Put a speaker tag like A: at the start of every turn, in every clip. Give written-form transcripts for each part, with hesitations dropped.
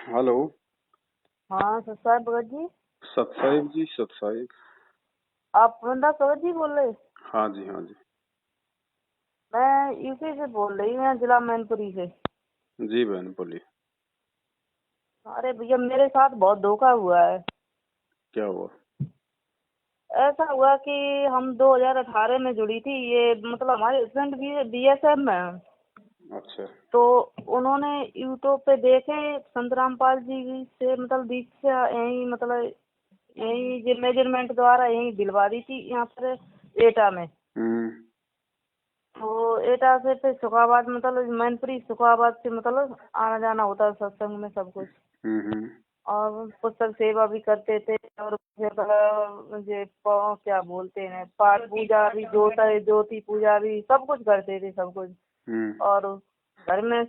A: Hello.
B: हाँ सत साहब भगत जी।
A: सत साहिब जी, सत साहिब।
B: आप वृंदा भगत जी बोल रहे?
A: हाँ जी, हाँ जी।
B: मैं यूपी से बोल रही हूँ, जिला मैनपुरी से।
A: जी बहन बोलिए।
B: अरे भैया, मेरे साथ बहुत धोखा हुआ है।
A: क्या हुआ?
B: ऐसा हुआ कि हम 2018 में जुड़ी थी। ये मतलब हमारे हस्बैंड भी बीएसएफ में हैं।
A: अच्छा।
B: तो उन्होंने यूट्यूब पे देखे संत रामपाल जी से, मतलब दीक्षा यही, मतलब यही मेजरमेंट द्वारा यही दिलवा दी थी यहाँ पर एटा में।
A: हम्म।
B: तो एटा से फिर सुखाबाद, मतलब मैनपुरी सुखाबाद से मतलब आना जाना होता है सत्संग में सब कुछ।
A: हम्म।
B: और पुस्तक सेवा भी करते थे। और मुझे क्या बोलते हैं, पाठ पूजा भी, ज्योति पूजा भी, सब कुछ करते थे, सब कुछ।
A: हम्म।
B: और घर में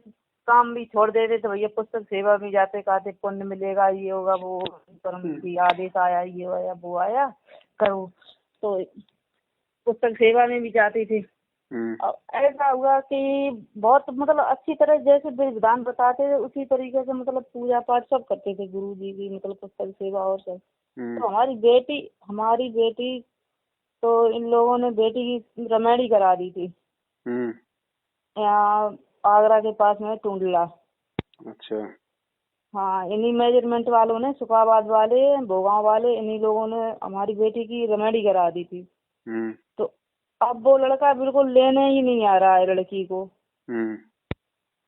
B: काम भी छोड़ देते थे भैया, पुस्तक सेवा में जाते, कहते पुण्य मिलेगा, ये होगा वो होगा, परम की आदेश आया, ये आया वो आया, करो। तो पुस्तक सेवा में भी जाते थे। अब ऐसा हुआ कि बहुत मतलब अच्छी तरह जैसे विधान बताते थे उसी तरीके से मतलब पूजा पाठ सब करते थे, गुरु जी की, मतलब पुस्तक सेवा और सब। तो हमारी बेटी तो इन लोगों ने बेटी की रमैडी करा दी थी यहाँ आगरा के पास में टूंडला।
A: अच्छा।
B: हाँ, इन्हीं मेजरमेंट वालों ने, सुखाबाद वाले, भोगांव वाले, इन्हीं लोगों ने हमारी बेटी की रमैडी करा दी थी। तो अब वो लड़का बिल्कुल लेने ही नहीं आ रहा है लड़की को।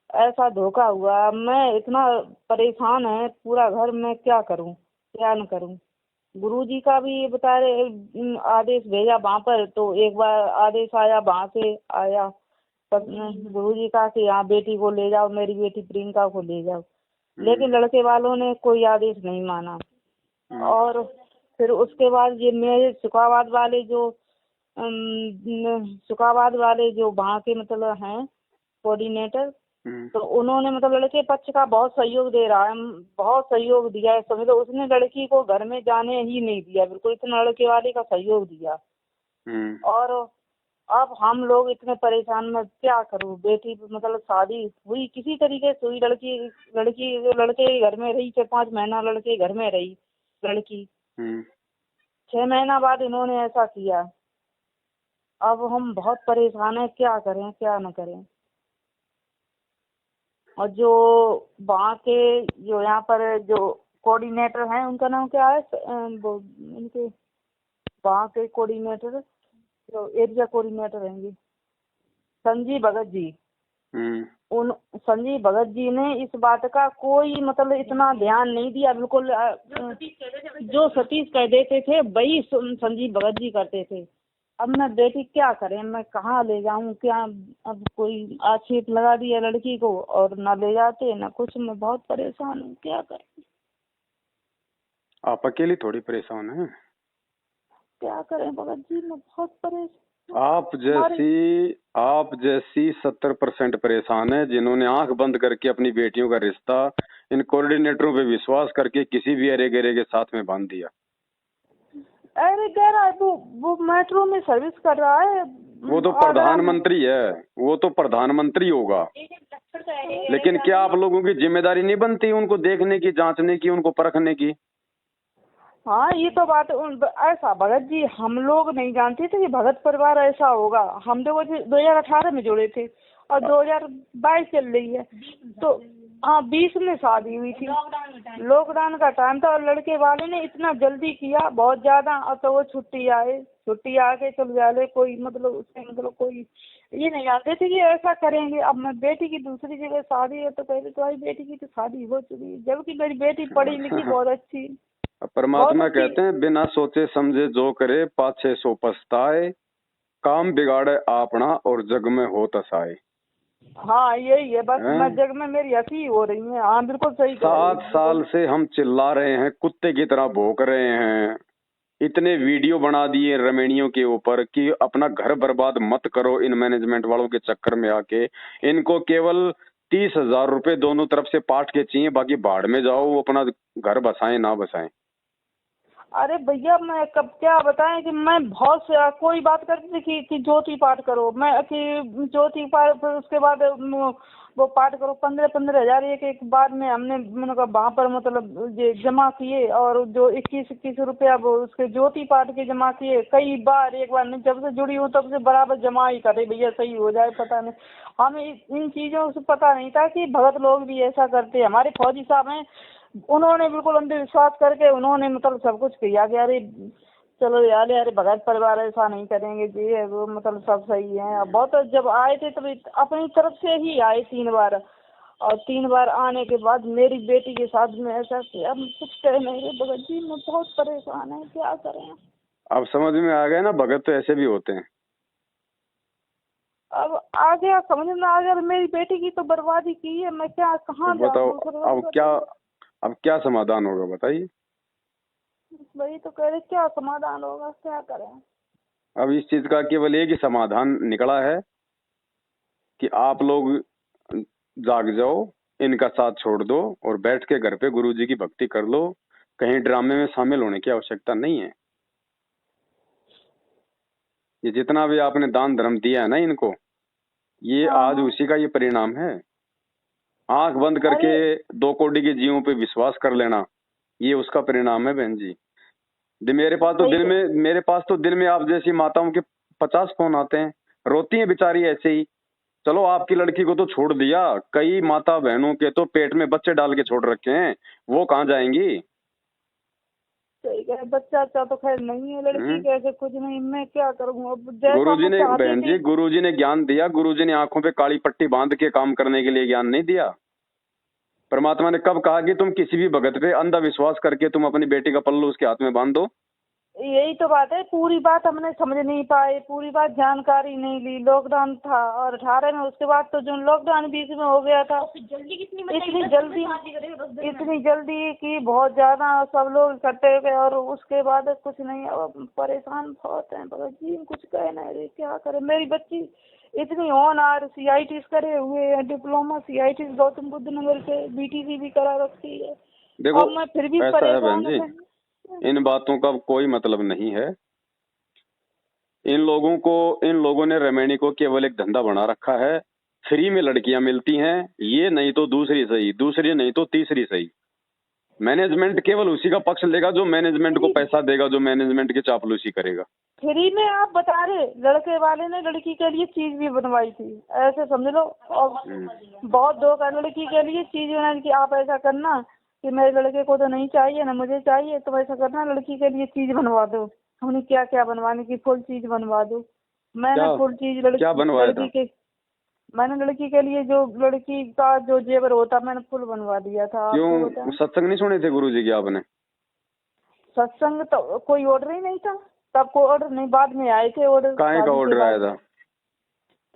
B: ऐसा धोखा हुआ। मैं इतना परेशान है पूरा घर, मैं क्या करूं क्या न करूं। गुरुजी का भी बता रहे, आदेश भेजा वहाँ पर, तो एक बार आदेश आया वहाँ से आया, तब गुरुजी का कि यहाँ बेटी को ले जाओ, मेरी बेटी प्रियंका को ले जाओ। लेकिन लड़के वालों ने कोई आदेश नहीं माना। और फिर उसके बाद ये मेरे सुखाबाद वाले जो वहाँ के मतलब हैं कोऑर्डिनेटर, तो उन्होंने मतलब लड़के पक्ष का बहुत सहयोग दे रहा है, बहुत सहयोग दिया है। समझ लो उसने लड़की को घर में जाने ही नहीं दिया, बिल्कुल इतना लड़के वाले का सहयोग दिया। और अब हम लोग इतने परेशान, में क्या करूं। बेटी मतलब शादी हुई किसी तरीके से हुई, लड़की लड़की लड़के के घर में रही 4-5 महीना, लड़के घर में रही लड़की। 6 महीना बाद इन्होंने ऐसा किया। अब हम बहुत परेशान हैं, क्या करें क्या न करें। और जो वहाँ के जो यहाँ पर जो कोऑर्डिनेटर हैं, उनका नाम क्या है, उनके वहाँ के कोऑर्डिनेटर, जो एरिया कोऑर्डिनेटर हैं, संजीव भगत जी। उन संजीव भगत जी ने इस बात का कोई मतलब इतना ध्यान नहीं दिया, बिल्कुल। जो सतीश कह देते थे वही संजीव भगत जी करते थे। अब मैं बेटी क्या करें, मैं कहाँ ले जाऊं क्या। अब कोई आक्षेप लगा दिया लड़की को, और ना ले जाते ना कुछ। मैं बहुत परेशान हूँ, क्या करें।
A: आप अकेली थोड़ी परेशान हैं।
B: क्या करें भगत जी, मैं बहुत परेशान।
A: आप जैसी 70% परेशान है, जिन्होंने आंख बंद करके अपनी बेटियों का रिश्ता इन कोऑर्डिनेटरों पे विश्वास करके किसी भी अरे गरे के साथ में बांध दिया।
B: अरे कह रहा है वो मेट्रो में सर्विस कर रहा है।
A: वो तो प्रधानमंत्री है, वो तो प्रधानमंत्री होगा। लेकिन क्या आप लोगों की जिम्मेदारी नहीं बनती उनको देखने की, जांचने की, उनको परखने की?
B: हाँ, ये तो बात ऐसा भगत जी, हम लोग नहीं जानते थे कि भगत परिवार ऐसा होगा। हम लोग 2018 में जुड़े थे और 2022 चल रही है। तो हाँ, 20 में शादी हुई थी, लॉकडाउन का टाइम था। और लड़के वाले ने इतना जल्दी किया, बहुत ज्यादा। और तो वो छुट्टी आके चल जाए, कोई मतलब उससे मतलब कोई ये नहीं जानते थे कि ऐसा करेंगे। अब मैं बेटी की दूसरी जगह शादी है, तो पहले तुम्हारी बेटी की तो शादी हो चुकी है, जबकि मेरी बेटी पढ़ी लिखी बहुत अच्छी।
A: परमात्मा कहते हैं बिना सोचे समझे जो करे पाछे सो पछताए, काम बिगाड़े आपना और जग में हो तसाए।
B: हाँ, यही है बस। मैं जग में मेरी हंसी हो रही है। हाँ बिल्कुल सही।
A: 7 साल से हम चिल्ला रहे हैं, कुत्ते की तरह भौंक रहे हैं। इतने वीडियो बना दिए रमणियों के ऊपर कि अपना घर बर्बाद मत करो इन मैनेजमेंट वालों के चक्कर में आके। इनको केवल 30,000 रुपए दोनों तरफ से पाठ के चाहिए, बाकी भाड़ में जाओ, वो अपना घर बसाएं ना बसाएं।
B: अरे भैया, मैं कब क्या बताएं कि मैं बहुत से कोई बात करती थी कि ज्योति पाठ करो, मैं कि ज्योति पाठ, फिर उसके बाद वो पाठ करो 15-15 हजार एक एक बार में हमने मैंने कहा वहाँ पर मतलब ये जमा किए, और जो 21-21 रुपया वो उसके ज्योति पाठ के जमा किए कई बार। एक बार नहीं, जब से जुड़ी हूँ तब से बराबर जमा ही करे भैया, सही हो जाए। पता नहीं हमें इन चीजों से पता नहीं था कि भगत लोग भी ऐसा करते हैं। हमारे फौजी साहब हैं, उन्होंने बिल्कुल अंधविश्वास करके उन्होंने मतलब सब कुछ किया कि अरे चलो यार यार भगत परिवार ऐसा नहीं करेंगे जी, है वो मतलब सब सही है। अब बहुत जब आए थे तब अपनी तरफ से ही आए 3 बार, और 3 बार आने के बाद मेरी बेटी के साथ में ऐसा किया, हम कुछ कह नहीं रहे भगत जी, मैं बहुत परेशान है, क्या करें।
A: अब समझ में आ गया ना, भगत तो ऐसे भी होते हैं।
B: अब आ गया समझ में आ गया, मेरी बेटी की तो बर्बादी की है, मैं क्या कहाँ
A: तो बताओ
B: जाऊँ।
A: अब क्या समाधान होगा बताइए।
B: वही तो कह रहे क्या समाधान होगा, क्या करें।
A: अब इस चीज का केवल एक ही समाधान निकला है कि आप लोग जाग जाओ, इनका साथ छोड़ दो और बैठ के घर पे गुरुजी की भक्ति कर लो। कहीं ड्रामे में शामिल होने की आवश्यकता नहीं है। ये जितना भी आपने दान धर्म दिया है ना इनको, ये आज
B: हाँ
A: उसी का ये परिणाम है। आंख बंद करके
B: अरे
A: 2 कोटि के जीवों पे विश्वास कर लेना, ये उसका परिणाम है बहन जी।
B: वही तो।
A: मेरे पास तो दिन में आप जैसी माताओं के 50 फोन आते हैं, रोती हैं बेचारी ऐसे ही। चलो आपकी लड़की को तो छोड़ दिया, कई माता बहनों के तो पेट में बच्चे डाल के छोड़ रखे हैं, वो कहाँ जाएंगी।
B: सही है, बच्चा अच्छा तो खैर नहीं है, लड़की
A: हम्म।
B: कैसे कुछ नहीं, मैं क्या करूँ अब, जैसा मैं चाहती थी।
A: गुरुजी ने ज्ञान दिया, गुरुजी ने आंखों पे काली पट्टी बांध के काम करने के लिए ज्ञान नहीं दिया। परमात्मा ने कब कहा कि तुम किसी भी भगत पे अंधा विश्वास करके तुम अपनी बेटी का पल्लू उसके हाथ में बांध दो।
B: यही तो बात है, पूरी बात हमने समझ नहीं पाए, पूरी बात जानकारी नहीं ली। लॉकडाउन था और 18 में, उसके बाद तो जो लॉकडाउन बीच में हो गया था, जल्दी इतनी जल्दी कि बहुत ज्यादा सब लोग इकट्ठे हो गए, और उसके बाद कुछ नहीं। अब परेशान बहुत हैं भगत जी, कुछ कह नहीं रहे, क्या करे। मेरी बच्ची इतनी ऑनर CIT करे हुए है, डिप्लोमा CIT गौतम बुद्ध नगर से, BTC भी करा रखी है,
A: देखो
B: और मैं फिर भी
A: ऐसा है बहन
B: परेशान
A: जी,
B: हूँ।
A: इन बातों का कोई मतलब नहीं है। इन लोगों ने रमैनी को केवल एक धंधा बना रखा है। फ्री में लड़कियां मिलती हैं, ये नहीं तो दूसरी सही, दूसरी नहीं तो तीसरी सही। मैनेजमेंट केवल उसी का पक्ष लेगा जो मैनेजमेंट को पैसा देगा, जो मैनेजमेंट की चापलूसी करेगा।
B: फ्री में आप बता रहे, लड़के वाले ने लड़की के लिए चीज भी बनवाई थी, ऐसे समझ लो। और बहुत धोखा, लड़की के लिए चीज बनाई कि आप ऐसा करना कि मेरे लड़के को तो नहीं चाहिए ना मुझे चाहिए, तो ऐसा करना लड़की के लिए चीज बनवा दो। हमने क्या क्या बनवाने की, फुल चीज बनवा दो। मैंने फुल चीज
A: क्या बनवाया था?
B: मैंने लड़की के लिए जो लड़की का जो जेवर होता मैंने फुल बनवा दिया था। आपको
A: क्यों
B: बताऊं,
A: सत्संग नहीं सुने थे गुरुजी के आपने?
B: सत्संग तो कोई ऑर्डर ही नहीं था तब, कोई ऑर्डर नहीं, बाद में आए थे ऑर्डर
A: काहे का
B: शादी के
A: ऑर्डर आया
B: बाद
A: था?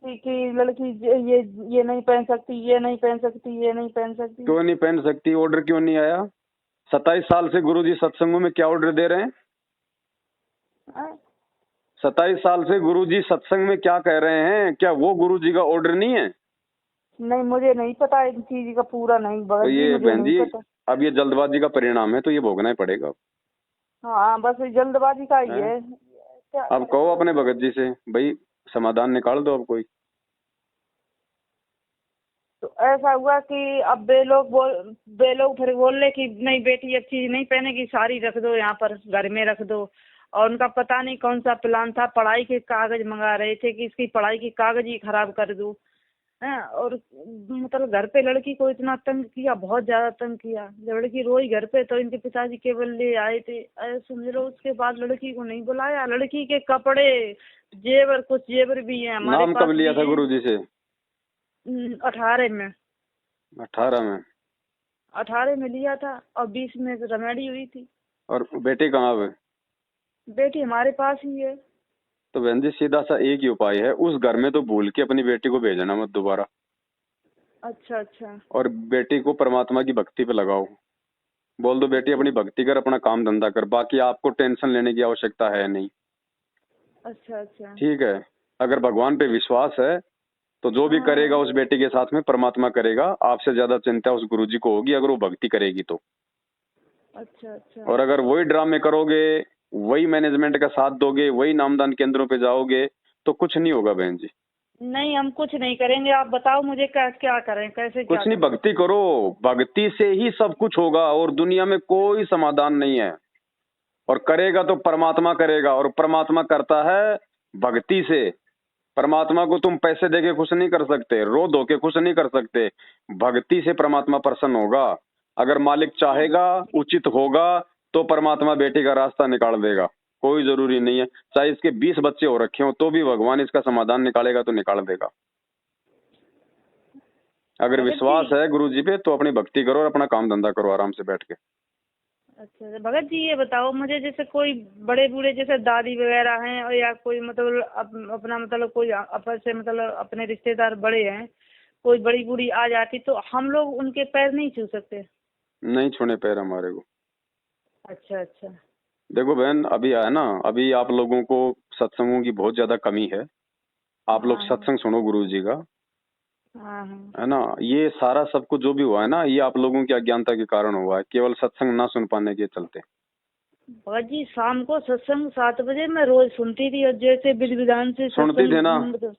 B: कि लड़की ये नहीं पहन सकती, ये नहीं पहन सकती, ये नहीं पहन सकती।
A: क्यों नहीं पहन सकती? ऑर्डर क्यों नहीं आया? 27 साल से गुरुजी सत्संगों में क्या ऑर्डर दे रहे हैं?
B: हाँ?
A: 27 साल से गुरुजी सत्संग में क्या कह रहे हैं? क्या वो गुरुजी का ऑर्डर नहीं है?
B: नहीं, मुझे नहीं पता इस चीज का पूरा, नहीं
A: तो
B: भगत जी
A: ये
B: मुझे
A: बहन
B: नहीं
A: जी,
B: पता।
A: अब ये जल्दबाजी का परिणाम है, तो ये भोगना ही पड़ेगा।
B: हाँ बस जल्दबाजी का ही
A: हैं?
B: है, क्या
A: अब
B: करें।
A: कहो अपने भगत जी से, भाई समाधान निकाल दो अब कोई।
B: तो ऐसा हुआ कि अब बे लोग फिर बोल रहे कि नहीं बेटी अब चीज नहीं पहनेगी, साड़ी रख दो यहाँ पर घर में रख दो। और उनका पता नहीं कौन सा प्लान था, पढ़ाई के कागज मंगा रहे थे कि इसकी पढ़ाई की कागज ही खराब कर दूं। हैं, और मतलब घर पे लड़की को इतना तंग किया, बहुत ज्यादा तंग किया। जब लड़की रोई घर पे तो इनके पिताजी केवल ले आए थे, समझ लो। उसके बाद लड़की को नहीं बुलाया, लड़की के कपड़े जेवर, कुछ जेवर भी हैं हमारे
A: नाम
B: पास
A: कब लिया
B: भी
A: था
B: हैं।
A: गुरुजी से?
B: 18 में,
A: 18 में?
B: 18 में लिया था, और 20 में रमेडी हुई थी।
A: और बेटे कहाँ है?
B: बेटी हमारे पास ही है।
A: तो बहन जी सीधा सा एक ही उपाय है, उस घर में तो भूल के अपनी बेटी को भेजना मत दोबारा,
B: अच्छा अच्छा।
A: और बेटी को परमात्मा की भक्ति पे लगाओ। बोल दो बेटी अपनी भक्ति कर, अपना काम धंधा कर, बाकी आपको टेंशन लेने की आवश्यकता है नहीं।
B: अच्छा अच्छा।
A: ठीक है? अगर भगवान पे विश्वास है तो जो भी करेगा उस बेटी के साथ में परमात्मा करेगा। आपसे ज्यादा चिंता उस गुरुजी को होगी अगर वो भक्ति करेगी तो।
B: अच्छा अच्छा।
A: और अगर वही ड्रामे करोगे, वही मैनेजमेंट का साथ दोगे, वही नामदान केंद्रों पे जाओगे, तो कुछ नहीं होगा बहन जी।
B: नहीं, हम कुछ नहीं करेंगे। आप बताओ मुझे क्या क्या करें, कैसे क्या
A: कुछ नहीं,
B: करें?
A: भक्ति करो। भक्ति से ही सब कुछ होगा और दुनिया में कोई समाधान नहीं है। और करेगा तो परमात्मा करेगा, और परमात्मा करता है भक्ति से। परमात्मा को तुम पैसे देके खुश नहीं कर सकते, रो धो के खुश नहीं कर सकते। भक्ति से परमात्मा प्रसन्न होगा। अगर मालिक चाहेगा, उचित होगा, तो परमात्मा बेटी का रास्ता निकाल देगा। कोई जरूरी नहीं है, चाहे इसके 20 बच्चे हो रखे हो तो भी भगवान इसका समाधान निकालेगा तो निकाल देगा। अगर
B: भगत
A: विश्वास
B: जी,
A: है गुरु जी पे तो अपनी भक्ति करो और अपना काम धंधा करो आराम से बैठ के।
B: अच्छा भगत जी, ये बताओ मुझे, जैसे कोई बड़े बूढ़े जैसे दादी वगैरह हैं, और या कोई मतलब अपना मतलब कोई आपस से मतलब अपने रिश्तेदार बड़े हैं, कोई बड़ी बूढ़ी आ जाती तो हम लोग उनके पैर नहीं छू सकते?
A: नहीं छूने पैर हमारे को।
B: अच्छा अच्छा।
A: देखो बहन, अभी है ना, अभी आप लोगों को सत्संगों की बहुत ज्यादा कमी है। आप लोग
B: हाँ हाँ
A: सत्संग सुनो गुरु जी का,
B: हाँ हाँ।
A: है ना। ये सारा सब कुछ जो भी हुआ है ना, ये आप लोगों की अज्ञानता के कारण हुआ है, केवल सत्संग ना सुन पाने के चलते।
B: भगत जी, शाम को सत्संग 7 बजे मैं रोज सुनती थी, और जैसे विधि विधान से
A: सुनती थी ना,
B: सत्संग।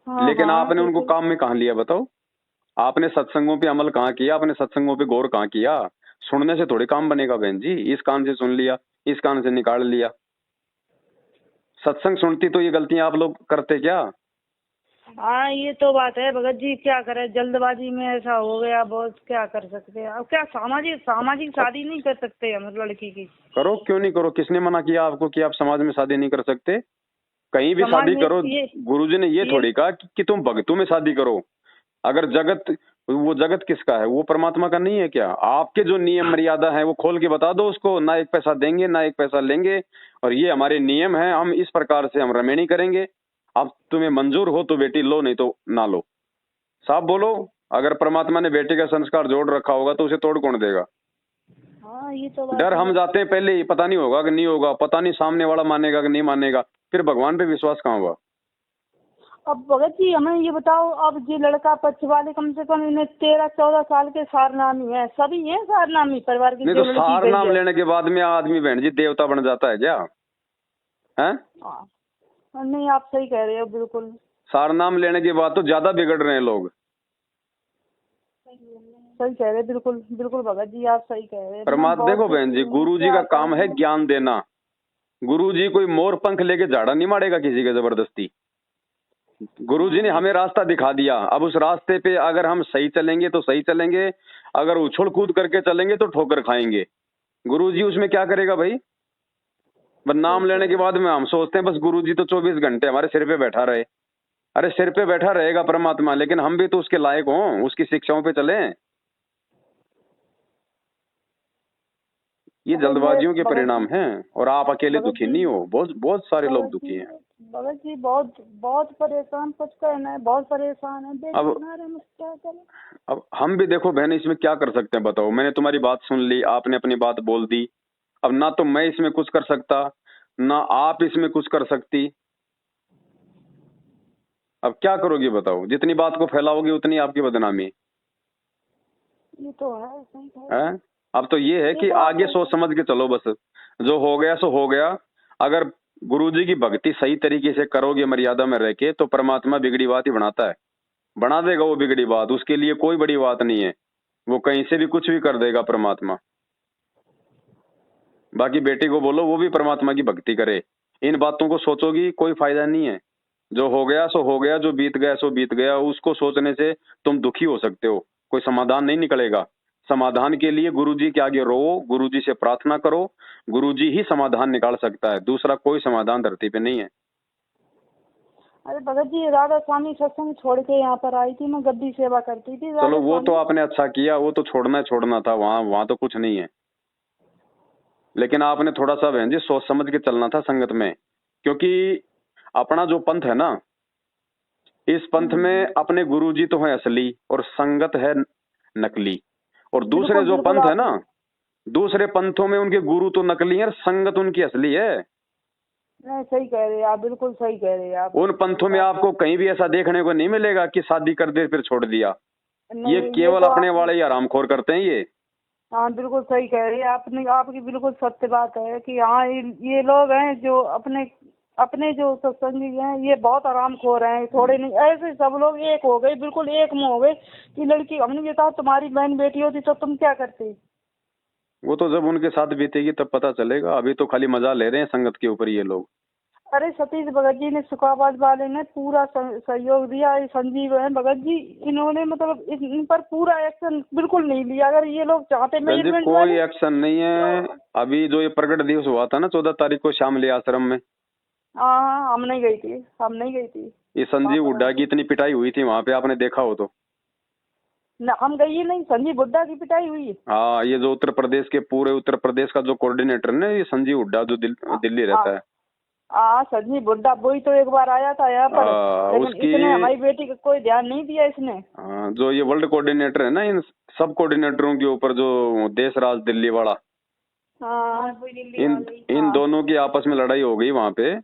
B: हाँ
A: लेकिन
B: हाँ
A: आपने उनको
B: बिल्कुल।
A: काम में कहाँ लिया बताओ। आपने सत्संगों पे अमल कहाँ किया, आपने सत्संगों पे गौर कहाँ किया। सुनने से थोड़ी काम बनेगा बहन जी। इस कान से सुन लिया, इस कान से निकाल लिया। सत्संग सुनती तो ये गलतियां आप लोग करते क्या।
B: हाँ, ये तो बात है भगत जी, क्या करें, जल्दबाजी में ऐसा हो गया बहुत, क्या कर सकते हैं अब। क्या सामाजिक सामाजिक
A: अब
B: शादी नहीं कर सकते हम लड़की की?
A: करो, क्यों नहीं करो। किसने मना किया आपको कि आप समाज में शादी नहीं कर सकते। कहीं भी
B: समाज
A: शादी
B: में
A: करो। गुरुजी ने ये
B: ये
A: थोड़ी कहा कि तुम भक्तों में शादी करो। अगर जगत, वो जगत किसका है, वो परमात्मा का नहीं है क्या। आपके जो नियम मर्यादा है वो खोल के बता दो उसको। ना एक पैसा देंगे ना एक पैसा लेंगे, और ये हमारे नियम है, हम इस प्रकार से हम रमेणी करेंगे। अब तुम्हें मंजूर हो तो बेटी लो, नहीं तो ना लो। साफ बोलो। अगर परमात्मा ने बेटी का संस्कार जोड़ रखा होगा तो उसे तोड़ कौन देगा।
B: हाँ, ये तो बात
A: डर हम
B: है।
A: जाते हैं पहले ही, पता नहीं होगा कि नहीं होगा, पता नहीं सामने वाला मानेगा कि नहीं मानेगा, फिर भगवान पे विश्वास कहाँ हुआ।
B: अब भगत जी, हमें ये बताओ, अब ये लड़का पक्ष वाले कम से कम इन्हें 13-14 साल के सारनामी है, सभी हैं सारनामी परिवार की
A: नहीं
B: जो
A: तो
B: लड़की
A: सार
B: गई
A: नाम
B: है।
A: लेने के बाद में आदमी बहन जी देवता बन जाता है क्या, है।
B: हाँ, नहीं आप सही कह रहे हो बिल्कुल।
A: सार नाम लेने के बाद तो ज्यादा बिगड़ रहे हैं लोग।
B: सही कह रहे हैं, बिल्कुल बिल्कुल भगत जी, आप सही कह रहे हैं। मैं
A: परमात्मा
B: बहुत
A: देखो बहन
B: दुखी
A: जी,
B: हूँ,
A: गुरु जी
B: क्या
A: का काम है
B: करूँ।
A: ज्ञान देना। गुरु जी कोई मोर पंख लेके झाड़ा नहीं मारेगा किसी के जबरदस्ती। गुरु जी ने
B: हाँ
A: हमें रास्ता दिखा दिया। अब उस रास्ते पे अगर हम सही चलेंगे तो सही चलेंगे, अगर उछल कूद करके चलेंगे तो ठोकर खाएंगे। गुरु जी उसमें क्या करेगा भाई। बस
B: सही
A: नाम
B: कह
A: लेने
B: रहे
A: के
B: हैं।
A: बाद में हम सोचते हैं बस गुरु जी तो 24 घंटे हमारे सिर पे बैठा रहे। अरे सिर पे बैठा रहेगा परमात्मा, लेकिन हम भी तो उसके लायक हों, उसकी शिक्षाओं पे चलें। ये
B: अरे मेरे
A: जल्दबाजियों के
B: भगत
A: परिणाम
B: जी,
A: हैं। और आप अकेले
B: भगत
A: दुखी
B: जी,
A: नहीं हो, बहुत बहुत सारे लोग
B: भगत
A: दुखी
B: जी,
A: हैं।
B: भगत जी, बहुत बहुत परेशान, कुछ कहना है, बहुत परेशान है, बेटी
A: अब
B: ना रहे, मैं क्या करूं?
A: अब हम भी देखो बहन, इसमें क्या कर सकते हैं बताओ। मैंने तुम्हारी बात सुन ली, आपने अपनी बात बोल दी। अब ना तो मैं इसमें कुछ कर सकता, ना आप इसमें कुछ कर सकती। अब क्या करोगी बताओ। जितनी बात को फैलाओगी उतनी आपकी बदनामी
B: ये तो है, सही कह रहे
A: है।
B: हैं।
A: अब तो ये है
B: ये
A: कि
B: तो आप
A: आगे
B: सही
A: सोच समझ के चलो बस। जो हो गया सो हो गया। अगर गुरुजी की भक्ति सही तरीके से करोगे मर्यादा में रह के, तो परमात्मा बिगड़ी बात ही बनाता है। बना देगा वो बिगड़ी बात, उसके लिए कोई बड़ी बात नहीं है। वो कहीं से भी कुछ भी कर देगा परमात्मा। बाकी बेटी को बोलो वो भी परमात्मा की भक्ति करे। इन बातों को सोचोगी कोई फायदा नहीं है। जो हो गया सो हो गया, जो बीत गया सो बीत गया। उसको सोचने से तुम दुखी हो सकते हो, कोई समाधान नहीं निकलेगा। समाधान के लिए गुरुजी के आगे रो, गुरुजी से प्रार्थना करो। गुरुजी ही समाधान निकाल सकता है, दूसरा कोई समाधान धरती पे नहीं है।
B: अरे भगत जी, राधा स्वामी सत्संग छोड़ के यहाँ पर आई थी, मैं गद्दी सेवा करती थी
A: चलो
B: राधा
A: वो तो
B: स्वामी।
A: आपने अच्छा किया, वो तो छोड़ना था। वहां वहां तो कुछ नहीं है। लेकिन आपने थोड़ा सा बहन जी सोच समझ के चलना था संगत में। क्योंकि अपना जो पंथ है ना, इस पंथ में अपने गुरुजी तो है असली और संगत है नकली। और दूसरे
B: बिल्कुल
A: जो
B: बिल्कुल
A: पंथ है
B: आप
A: ना, दूसरे पंथों में उनके गुरु तो नकली है और संगत उनकी असली है।
B: नहीं, सही कह रहे हैं आप, बिल्कुल सही कह रहे हैं आप।
A: उन
B: ये
A: पंथों में
B: बात
A: आपको कहीं भी ऐसा देखने को नहीं मिलेगा कि शादी कर दे फिर छोड़ दिया। ये
B: नहीं, ये
A: केवल
B: तो
A: अपने
B: आप,
A: वाले ही हरामखोर करते हैं ये।
B: हाँ बिल्कुल सही कह रही है आपने, आपकी बिल्कुल सत्य बात है कि हाँ, ये लोग हैं जो अपने अपने जो सत्संगी हैं ये बहुत आराम खो रहे हैं, थोड़े नहीं, ऐसे सब लोग एक हो गए, बिल्कुल एक मुंह हो गए कि लड़की, हमने बताओ तुम्हारी बहन बेटी होती तो तुम क्या करते।
A: वो तो जब उनके साथ बीतेगी तब पता चलेगा, अभी तो खाली मजा ले रहे हैं संगत के ऊपर ये लोग।
B: अरे सतीश भगत जी ने, सुखाबाद वाले ने पूरा सहयोग दिया। ये संजीव है भगत जी, इन्होंने मतलब इन पर पूरा एक्शन बिल्कुल नहीं लिया। अगर ये लोग चाहते मैनेजमेंट
A: कोई
B: वाले
A: एक्शन नहीं है।
B: तो
A: अभी जो ये प्रकट दिवस हुआ था ना 14 तारीख को श्यामली आश्रम में,
B: हाँ, हम नहीं गई थी, हम नहीं गई थी
A: ये
B: वहाँ
A: संजीव
B: पर
A: हुड्डा की इतनी पिटाई हुई थी वहां पे, आपने देखा हो तो।
B: न, हम गई ही नहीं। संजीव बुड्ढा की पिटाई हुई।
A: हाँ, ये जो उत्तर प्रदेश के, पूरे उत्तर प्रदेश का जो कोऑर्डिनेटर है ना, ये संजीव हुड्डा, जो दिल्ली रहता है।
B: संजीव बुड्ढा, वही तो एक बार आया था यहाँ पर, लेकिन
A: उसकी
B: इसने हमारी बेटी का कोई ध्यान नहीं दिया इसने।
A: जो ये वर्ल्ड कोऑर्डिनेटर है ना, इन सब कोऑर्डिनेटरों के ऊपर, जो देश राज दिल्ली वाला,
B: हाँ,
A: इन दोनों की आपस में लड़ाई हो गई वहां पे,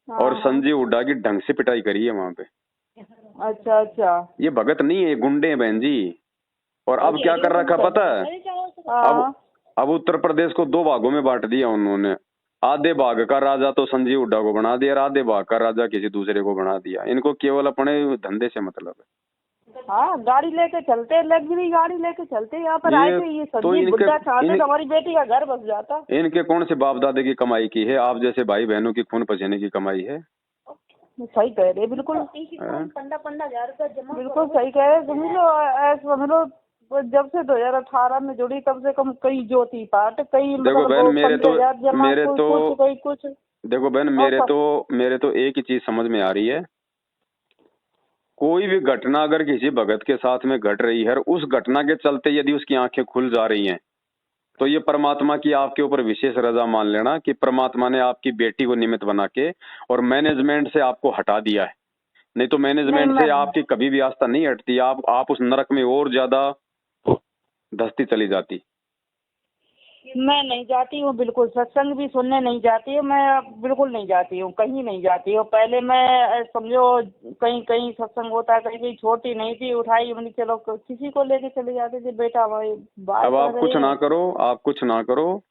A: और
B: हाँ।
A: संजीव हुड्डा की ढंग से पिटाई करी है वहां पे।
B: अच्छा अच्छा।
A: ये भगत नहीं है, गुंडे हैं बहन जी। और अब क्या कर रखा पता है?
B: हाँ।
A: अब उत्तर प्रदेश को 2 भागों में बांट दिया उन्होंने। आधे भाग का राजा तो संजीव हुड्डा को बना दिया, और आधे भाग का राजा किसी दूसरे को बना दिया। इनको केवल अपने धंधे से मतलब है।
B: हाँ, गाड़ी लेके चलते, लग्जरी गाड़ी लेके चलते, यहाँ पर आए थे ये
A: तो
B: संजीव बुड्ढा चाहते तो हमारी बेटी का घर बस जाता।
A: इनके कौन से बाप दादे की कमाई की है? आप जैसे भाई बहनों की खून पसीने की कमाई है।
B: सही कह रहे, बिल्कुल 15,000 जमा, बिल्कुल सही कह रहे। समझ लो, ऐसे समझ लो, जब से 2018 में जुड़ी तब से कम कई ज्योति पाठ, कई
A: देखो बहन, मेरे तो
B: कुछ।
A: देखो बहन, मेरे तो एक ही चीज समझ में आ रही है। कोई भी घटना अगर किसी भगत के साथ में घट रही है, और उस घटना के चलते यदि उसकी आंखें खुल जा रही हैं, तो ये परमात्मा की आपके ऊपर विशेष रजा मान लेना कि परमात्मा ने आपकी बेटी को निमित्त बना के और मैनेजमेंट से आपको हटा दिया है। नहीं तो मैनेजमेंट से आपकी कभी भी आस्था नहीं हटती, आप उस नरक में और ज्यादा धंसती चली जाती।
B: मैं नहीं जाती हूँ बिल्कुल, सत्संग भी सुनने नहीं जाती हूँ मैं, बिल्कुल नहीं जाती हूँ, कहीं नहीं जाती हूँ। पहले मैं समझो कहीं कहीं सत्संग होता है, कहीं कहीं छोटी नहीं थी, उठाई हमने, चलो किसी को लेके चले जाते थे, बेटा भाई बात।
A: अब आप कुछ ना करो, आप कुछ ना करो,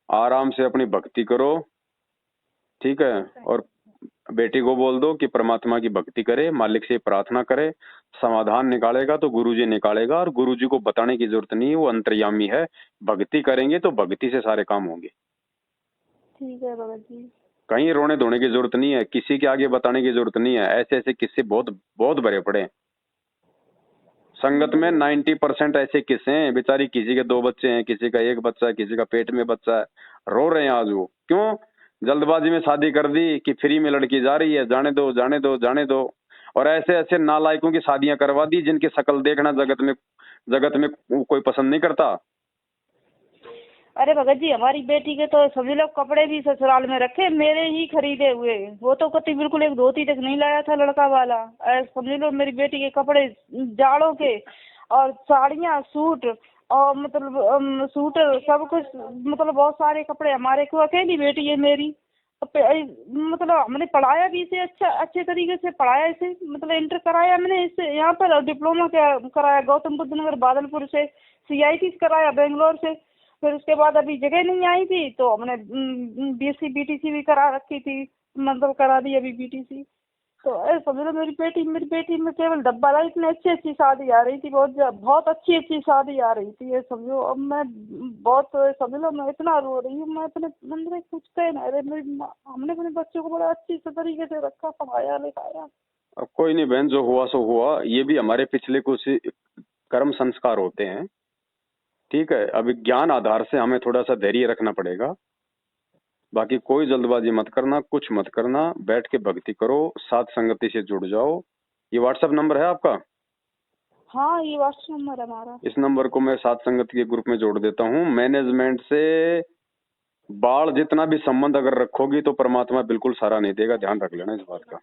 A: आराम से अपनी भक्ति करो, ठीक है? और बेटी को बोल दो कि परमात्मा की भक्ति करे, मालिक से प्रार्थना करे, समाधान निकालेगा तो गुरुजी निकालेगा, और गुरुजी को बताने की जरूरत नहीं है, वो अंतर्यामी है। भक्ति करेंगे तो भक्ति से सारे काम होंगे।
B: ठीक है बाबा जी।
A: कहीं रोने धोने की जरूरत नहीं है, किसी के आगे बताने की जरूरत नहीं है। ऐसे ऐसे किस्से बहुत बहुत भरे पड़े हैं संगत में। 90% ऐसे किस्से हैं, बेचारी किसी के 2 बच्चे हैं, किसी का 1 बच्चा है, किसी का पेट में बच्चा है, रो रहे हैं आज वो। क्यों? जल्दबाजी में शादी कर दी कि फ्री में लड़की जा रही है, जाने दो जाने दो जाने दो। और ऐसे ऐसे नालायकों की शादियां करवा दी जिनकी शक्ल देखना जगत में कोई पसंद नहीं करता।
B: अरे भगत जी, हमारी बेटी के तो सभी लोग कपड़े भी ससुराल में रखे, मेरे ही खरीदे हुए। वो तो कति बिल्कुल एक धोती तक नहीं लाया था लड़का वाला। समझ लो मेरी बेटी के कपड़े जाड़ों के, और साड़ियाँ, सूट, और मतलब सूट, सब कुछ, मतलब बहुत सारे कपड़े हमारे को। अकेली बेटी है मेरी, मतलब हमने पढ़ाया भी इसे, अच्छे तरीके से पढ़ाया इसे, मतलब इंटर कराया मैंने इससे यहाँ पर, डिप्लोमा कराया गौतम बुद्ध नगर बादलपुर से, CIT कराया बेंगलोर से। फिर उसके बाद अभी जगह नहीं आई थी तो हमने BSc BTC भी करा रखी थी, मतलब करा दी अभी BTC। तो समझ लो मेरी बेटी में केवल डब्बा था। इतनी अच्छी अच्छी शादी आ रही थी, बहुत अच्छी अच्छी शादी आ रही थी। ये समझो अब मैं बहुत, समझ लो मैं इतना रो रही हूँ। मैं अपने अंदर में कुछ कह नहीं रहे, हमने अपने बच्चों को बड़ा अच्छी से तरीके से रखा, पढ़ाया लिखाया।
A: अब कोई नहीं बहन, जो हुआ सो हुआ। ये भी हमारे पिछले कुछ कर्म संस्कार होते हैं, ठीक है? अभी ज्ञान आधार से हमें थोड़ा सा धैर्य रखना पड़ेगा। बाकी कोई जल्दबाजी मत करना, कुछ मत करना, बैठ के भक्ति करो, साथ संगति से जुड़ जाओ। ये व्हाट्सएप नंबर है आपका?
B: हाँ, ये व्हाट्सएप नंबर है हमारा।
A: इस नंबर को मैं साथ संगत के ग्रुप में जोड़ देता हूँ। मैनेजमेंट से बाढ़ जितना भी संबंध अगर रखोगी तो परमात्मा बिल्कुल सारा नहीं देगा, ध्यान रख लेना इस बात का।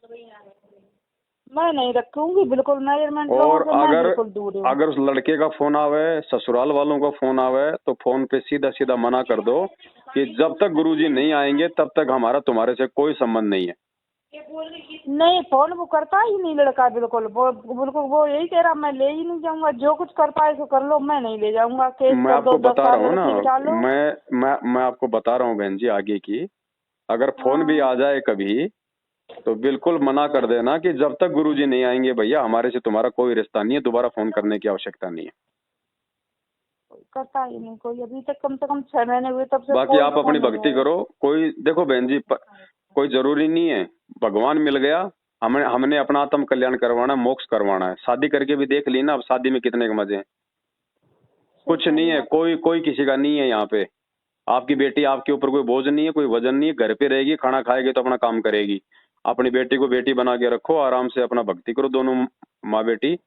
B: मैं नहीं रखूंगी बिल्कुल मैनेजमेंट
A: और
B: लोगों से, मैं बिल्कुल दूर हूँ।
A: अगर उस लड़के का फोन आवे, ससुराल वालों का फोन आवे, तो फोन पे सीधा सीधा मना कर दो कि जब तक गुरुजी नहीं आएंगे तब तक हमारा तुम्हारे से कोई संबंध नहीं है।
B: नहीं, फोन वो करता ही नहीं लड़का, बिल्कुल वो यही कह रहा, मैं ले ही नहीं जाऊंगा, जो कुछ करता है सो कर लो, मैं नहीं ले जाऊंगा। केस
A: मैं आपको बता रहा हूँ ना,
B: मैं
A: मैं आपको बता रहा हूँ बहन जी आगे की, अगर फोन भी आ जाए कभी तो बिल्कुल मना कर देना कि जब तक गुरुजी नहीं आएंगे भैया हमारे से तुम्हारा कोई रिश्ता नहीं है, दोबारा फोन करने की आवश्यकता नहीं है।
B: करता ही नहीं कोई, अभी तक कम से कम 6 महीने हुए तब से।
A: बाकी आप अपनी भक्ति करो। कोई देखो बहन जी, कोई जरूरी नहीं है, भगवान मिल गया, हमने अपना आत्म कल्याण करवाना, मोक्ष करवाना है। शादी करके भी देख ली ना, अब शादी में कितने के मजे हैं। कुछ नहीं है, कोई किसी का नहीं है यहाँ पे। आपकी बेटी आपके ऊपर कोई बोझ नहीं है, कोई वजन नहीं है, घर पे रहेगी, खाना खाएगी तो अपना काम करेगी। अपनी बेटी को बेटी बना के रखो, आराम से अपना भक्ति करो, दोनों माँ बेटी।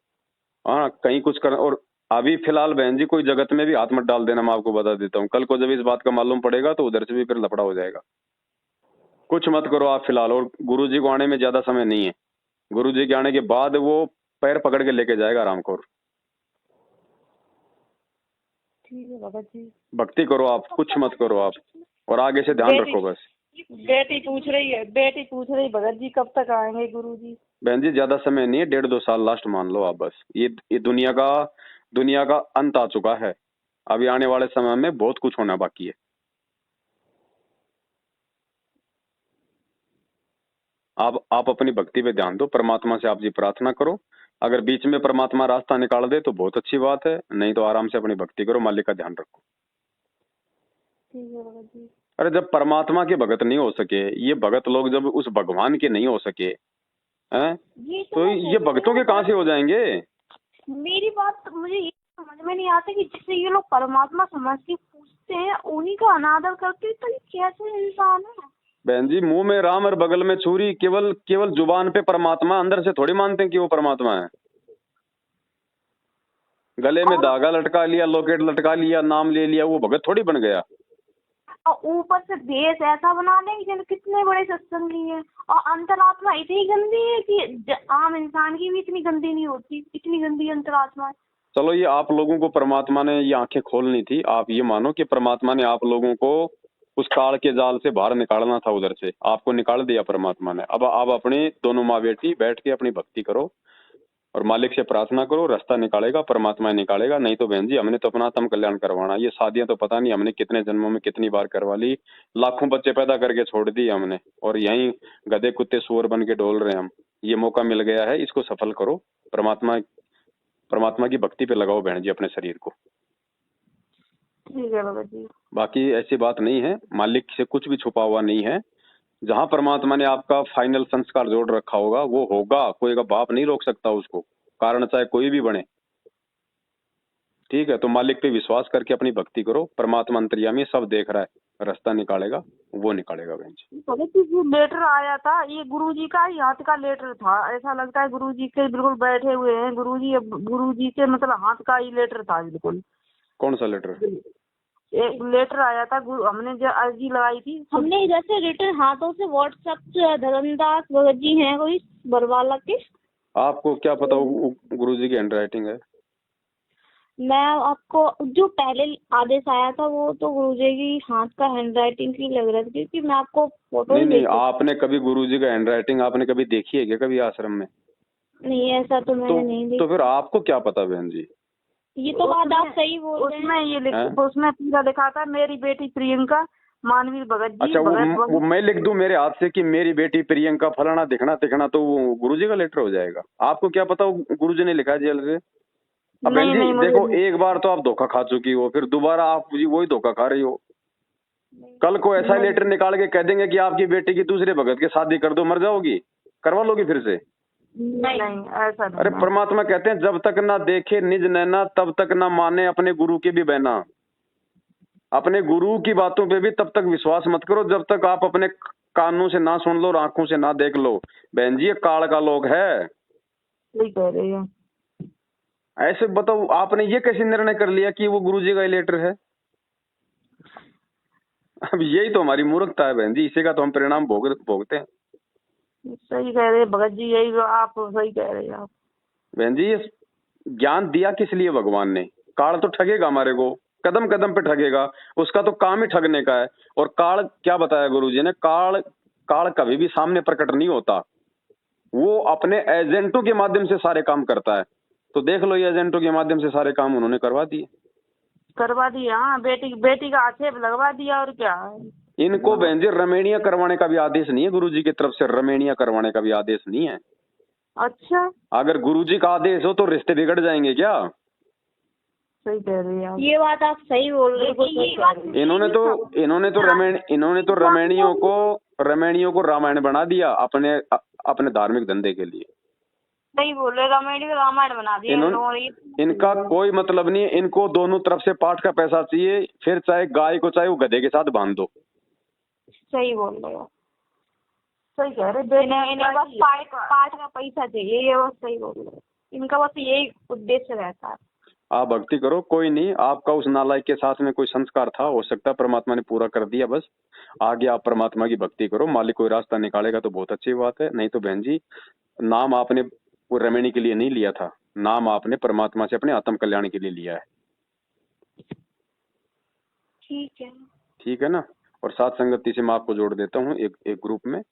A: हाँ, कहीं कुछ कर। और अभी फिलहाल बहन जी कोई जगत में भी हाथ मत डाल देना, मैं आपको बता देता हूँ। कल को जब इस बात का मालूम पड़ेगा तो उधर से भी फिर लफड़ा हो जाएगा। कुछ मत करो आप फिलहाल। और गुरुजी को आने में ज्यादा समय नहीं है, गुरुजी के आने के बाद वो पैर पकड़ के लेके जाएगा आरामखोर।
B: ठीक है बाबा जी,
A: भक्ति करो आप, कुछ मत करो आप, और आगे से ध्यान रखो बस।
B: बेटी पूछ रही भगत जी कब तक आएंगे गुरुजी?
A: बहन जी ज्यादा समय नहीं है, 1.5-2 साल लास्ट मान लो आप बस। ये दुनिया का अंत आ चुका है। अभी आने वाले समय में बहुत कुछ होना बाकी है। आप अपनी भक्ति पे ध्यान दो, परमात्मा से आप जी प्रार्थना करो। अगर बीच में परमात्मा रास्ता निकाल दे तो बहुत अच्छी बात है, नहीं तो आराम से अपनी भक्ति करो, मालिक का ध्यान रखो।
B: ठीक है बाबा जी।
A: अरे जब परमात्मा के भगत नहीं हो सके, ये भगत लोग जब उस भगवान के नहीं हो सके हैं, तो ये भक्तों के कहाँ से हो जाएंगे?
B: मेरी बात मुझे ये समझ में नहीं आता कि जिससे ये लोग परमात्मा समझ के पूछते हैं उन्हीं का अनादर करते, तो ये कैसे इंसान है?
A: बहन जी मुंह में राम और बगल में छुरी, केवल जुबान पे परमात्मा, अंदर से थोड़ी मानते हैं कि वो परमात्मा है। गले में धागा लटका लिया, लॉकेट लटका लिया, नाम ले लिया, वो भगत थोड़ी बन गया।
B: और ऊपर से भेष ऐसा बना देंगे जैसे कितने बड़े सत्संगी हैं, और अंतरात्मा इतनी गंदी है कि आम इंसान की भी इतनी गंदी नहीं होती, इतनी गंदी अंतरात्मा है।
A: चलो ये आप लोगों को परमात्मा ने ये आंखें खोलनी थी। आप ये मानो कि परमात्मा ने आप लोगों को उस काल के जाल से बाहर निकालना था, उधर से आपको निकाल दिया परमात्मा ने। अब आप अपनी दोनों माँ बेटी बैठ के अपनी भक्ति करो और मालिक से प्रार्थना करो, रास्ता निकालेगा, परमात्मा निकालेगा। नहीं तो बहन जी हमने तो अपना आत्म कल्याण करवाना। ये शादियां तो पता नहीं हमने कितने जन्मों में कितनी बार करवा ली, लाखों बच्चे पैदा करके छोड़ दिए हमने, और यहीं गधे कुत्ते सुअर बन के डोल रहे हैं हम। ये मौका मिल गया है, इसको सफल करो। परमात्मा की भक्ति पे लगाओ बहन जी अपने शरीर को।
B: ठीक है बाबा जी।
A: बाकी ऐसी बात नहीं है, मालिक से कुछ भी छुपा हुआ नहीं है। जहां परमात्मा ने आपका फाइनल संस्कार जोड़ रखा होगा वो होगा, कोई का बाप नहीं रोक सकता उसको, कारण चाहे कोई भी बने। ठीक है, तो मालिक पे विश्वास करके अपनी भक्ति करो। परमात्मा अंतर्यामी सब देख रहा है, रास्ता निकालेगा, वो निकालेगा बहन जी।
B: जो लेटर आया था ये गुरुजी का ही हाथ का लेटर था, ऐसा लगता है गुरुजी के बिल्कुल बैठे हुए हैं। गुरुजी के मतलब हाथ का ही लेटर था बिल्कुल।
A: कौन सा लेटर?
B: एक लेटर आया था, हमने जो अर्जी लगाई थी, हमने इधर से रिटर्न हाथों से व्हाट्सएप से धर्मदास भगत जी हैं कोई बरवाला के।
A: आपको क्या पता वो गुरुजी की हैंडराइटिंग है?
B: मैं आपको जो पहले आदेश आया था वो तो गुरुजी की हाथ का हैंडराइटिंग की लग रहा था, क्योंकि मैं आपको फोटो
A: नहीं, आपने कभी गुरुजी का हैंडराइटिंग आपने कभी देखी है क्या कभी आश्रम में?
B: नहीं, ऐसा तो मैंने नहीं देखा।
A: तो फिर आपको क्या पता बहन जी?
B: ये तो बात आप सही बोल रहे हैं। उसमें पूरा लिखा था मेरी बेटी प्रियंका मानवीर भगत जी।
A: अच्छा, वो मैं लिख दूं मेरे हाथ से कि मेरी बेटी प्रियंका फलाना दिखना तो वो गुरुजी का लेटर हो जाएगा? आपको क्या पता वो गुरुजी ने लिखा है जेल से? अब बहन जी देखो, एक बार तो आप धोखा खा चुकी हो, फिर दोबारा आप वही धोखा खा रही हो। कल को ऐसा लेटर निकाल के कह देंगे कि आपकी बेटी की दूसरे भगत के शादी कर दो, मर जाओगी, करवा लोगी फिर से?
B: नहीं, ऐसा नहीं।
A: अरे परमात्मा कहते हैं जब तक ना देखे निज नैना तब तक ना माने अपने गुरु की भी बहना। अपने गुरु की बातों पे भी तब तक विश्वास मत करो जब तक आप अपने कानों से ना सुन लो और आंखों से ना देख लो। बहन जी ये काल का लोग है।
B: सही कह रहे हैं।
A: ऐसे बताओ, आपने ये कैसे निर्णय कर लिया कि वो गुरुजी का लेटर है? अब यही तो हमारी मूर्खता है बहन जी, इसी का तो हम परिणाम भोगते हैं।
B: सही कह रहे हैं भगत जी, यही आप सही कह रहे हैं आप।
A: बहन जी ये ज्ञान दिया किस लिए भगवान ने? काल तो ठगेगा हमारे को, कदम कदम पे ठगेगा, उसका तो काम ही ठगने का है। और काल क्या बताया गुरुजी ने? काल कभी भी सामने प्रकट नहीं होता, वो अपने एजेंटों के माध्यम से सारे काम करता है। तो देख लो ये एजेंटों के माध्यम से सारे काम उन्होंने करवा दिए।
B: हाँ, बेटी का आक्षेप लगवा दिया और क्या।
A: इनको बहन जी रमेणिया करवाने का भी आदेश नहीं है गुरुजी की तरफ से, रमेणिया करवाने का भी आदेश नहीं है।
B: अच्छा,
A: अगर गुरुजी का आदेश हो तो रिश्ते बिगड़ जाएंगे क्या?
B: सही कह रही हैं आप। ये बात आप सही बोल रहे हैं।
A: इन्होंने तो रमेणियों को रामायण बना दिया अपने अपने धार्मिक धंधे के लिए।
B: सही बोल रहे, रामायण रामायण बना दिया।
A: इनका कोई मतलब नहीं है, इनको दोनों तरफ से पाठ का पैसा चाहिए, फिर चाहे गाय को चाहे वो गधे के साथ बांध दो।
B: सही बोल रहे हो, सही कह रहे। इन्हें बस पाठ का पैसा चाहिए, ये बस सही बोल रहे हो। इनका बस यही उद्देश्य रहता है।
A: आप भक्ति करो, कोई नहीं, आपका उस नालायक के साथ में कोई संस्कार था, हो सकता है परमात्मा ने पूरा कर दिया, बस आगे आप परमात्मा की भक्ति करो, मालिक कोई रास्ता निकालेगा तो बहुत अच्छी बात है। नहीं तो बहन जी, नाम आपने वो रमणी के लिए नहीं लिया था, नाम आपने परमात्मा से अपने आत्म कल्याण के लिए लिया है। ठीक है ना। और साथ संगति से मैं आपको जोड़ देता हूँ एक ग्रुप में,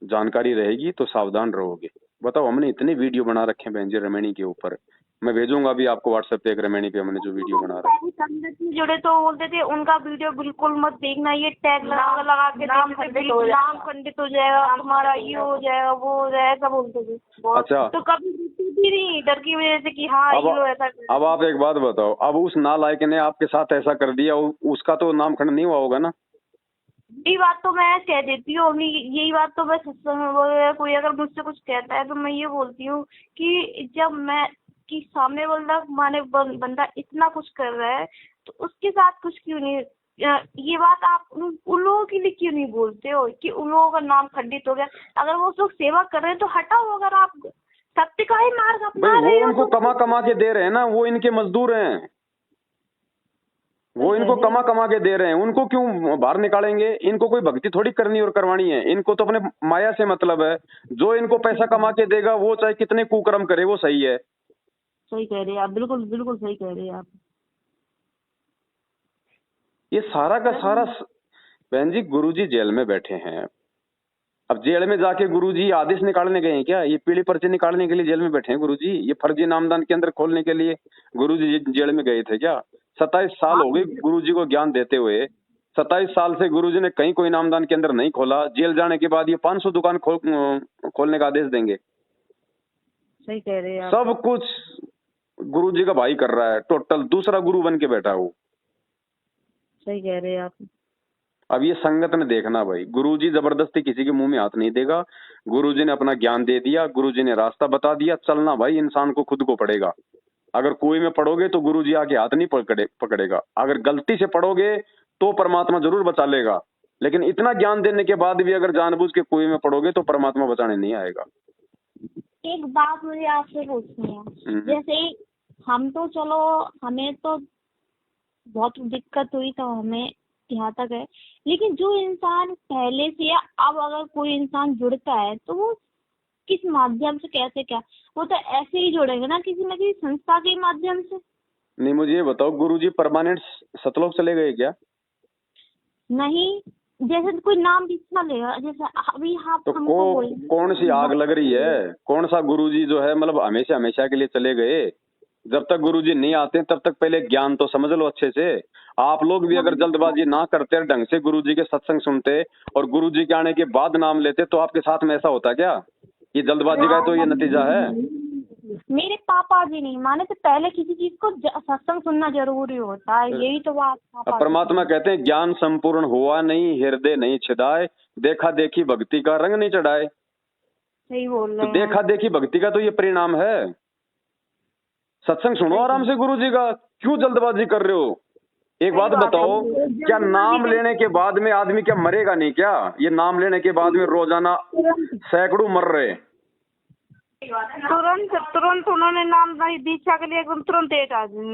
A: जानकारी रहेगी तो सावधान रहोगे। बताओ, हमने इतने वीडियो बना रखे हैं बहन जी रमणी के ऊपर, मैं भेजूंगा अभी आपको व्हाट्सएप पे एक रमणी पे हमने जो वीडियो बना रखा है।
B: संगत में जुड़े तो बोलते थे उनका वीडियो बिल्कुल मत देखना, ये टैग लगा के नाम खंडित हो जाएगा हमारा, ये हो जाएगा वो हो जाएगा, ऐसा बोलते थे।
A: अच्छा,
B: तो कभी भी नहीं, डर की वजह से कि हाँ ये लोग ऐसा।
A: अब आप एक बात बताओ, अब उस नालायक ने आपके साथ ऐसा कर दिया, उसका तो नाम खंड नहीं हुआ होगा ना?
B: यही बात तो मैं कह देती हूँ, यही बात तो मैं कोई अगर मुझसे कुछ कहता है तो मैं ये बोलती हूँ कि जब मैं कि सामने बंदा इतना कुछ कर रहा है तो उसके साथ कुछ क्यों नहीं, ये बात आप उन लोगों के लिए क्यों नहीं बोलते हो कि उन लोगों का नाम खंडित हो गया? अगर वो लोग सेवा कर रहे हैं तो हटाओ, अगर आप सत्य का ही मार्ग अपना रहे हो।
A: उनको कमा के दे रहे हैं ना, वो इनके मजदूर हैं, वो इनको कमा के दे रहे हैं, उनको क्यों बाहर निकालेंगे? इनको कोई भक्ति थोड़ी करनी और करवानी है, इनको तो अपने माया से मतलब है। जो इनको पैसा कमा के देगा वो चाहे कितने कुकर्म करे वो सही है।
B: सही कह रहे हैं आप, बिल्कुल बिल्कुल सही कह रहे हैं आप।
A: ये सारा का सारा बहन जी, गुरुजी जेल में बैठे हैं। अब जेल में जाके गुरुजी आदेश निकालने गए हैं क्या? ये पीली पर्ची निकालने के लिए जेल में बैठे हैं गुरुजी? ये फर्जी नामदान केंद्र खोलने के लिए गुरुजी जेल में गए थे क्या? 27 साल हो गए गुरुजी को ज्ञान देते हुए, 27 साल से गुरुजी ने कहीं कोई नामदान केंद्र नहीं खोला। जेल जाने के बाद ये 500 दुकान खोलने का आदेश देंगे?
B: सही कह रहे हैं आप।
A: सब कुछ गुरुजी का भाई कर रहा है, टोटल दूसरा गुरु बन के बैठा हो।
B: सही कह रहे हैं आप।
A: अब ये संगत में देखना भाई, गुरुजी जबरदस्ती किसी के मुंह में हाथ नहीं देगा। गुरुजी ने अपना ज्ञान दे दिया, गुरुजी ने रास्ता बता दिया, चलना भाई इंसान को खुद को पड़ेगा। अगर कुएं में पड़ोगे तो गुरुजी आके हाथ नहीं पकड़ेगा। अगर गलती से पड़ोगे तो परमात्मा जरूर बचा लेगा, लेकिन इतना ज्ञान देने के बाद भी अगर जानबूझ के कुएं में पड़ोगे तो परमात्मा बचाने नहीं आएगा।
B: एक बात मुझे आपसे पूछनी है, जैसे हम तो चलो हमें तो बहुत दिक्कत हुई तो हमें यहाँ तक है, लेकिन जो इंसान पहले से या अब अगर कोई इंसान जुड़ता है तो वो किस माध्यम से, कैसे, क्या? वो तो ऐसे ही जुड़ेंगे ना किसी संस्था के माध्यम से।
A: नहीं, मुझे ये बताओ, गुरुजी परमानेंट सतलोक चले गए क्या?
B: नहीं, जैसे कोई नाम लिखा लेगा, जैसे अभी आप
A: तो कौन सी आग लग रही है? कौन सा गुरुजी जो है मतलब हमेशा के लिए चले गए? जब तक गुरुजी नहीं आते तब तक पहले ज्ञान तो समझ लो अच्छे से। आप लोग भी अगर जल्दबाजी ना करते, ढंग से गुरुजी के सत्संग सुनते और गुरुजी के आने के बाद नाम लेते तो आपके साथ में ऐसा होता क्या? ये जल्दबाजी का तो ये नतीजा है।
B: मेरे पापा जी नहीं माने तो पहले किसी चीज को सत्संग सुनना जरूरी होता है, यही तो बात।
A: परमात्मा कहते हैं ज्ञान संपूर्ण हुआ नहीं, हृदय नहीं छिदाए, देखा देखी भक्ति का रंग नहीं चढ़ाए।
B: सही बोल रहे हैं।
A: देखा देखी भक्ति का तो ये परिणाम है। सत्संग सुनो आराम से गुरुजी का, क्यों जल्दबाजी कर रहे हो? एक बात बताओ, क्या नाम लेने के बाद में आदमी क्या मरेगा नहीं क्या? ये नाम लेने के बाद में रोजाना सैकड़ों मर रहे।
B: तुरंत उन्होंने नाम दीक्षा के लिए एकदम तुरंत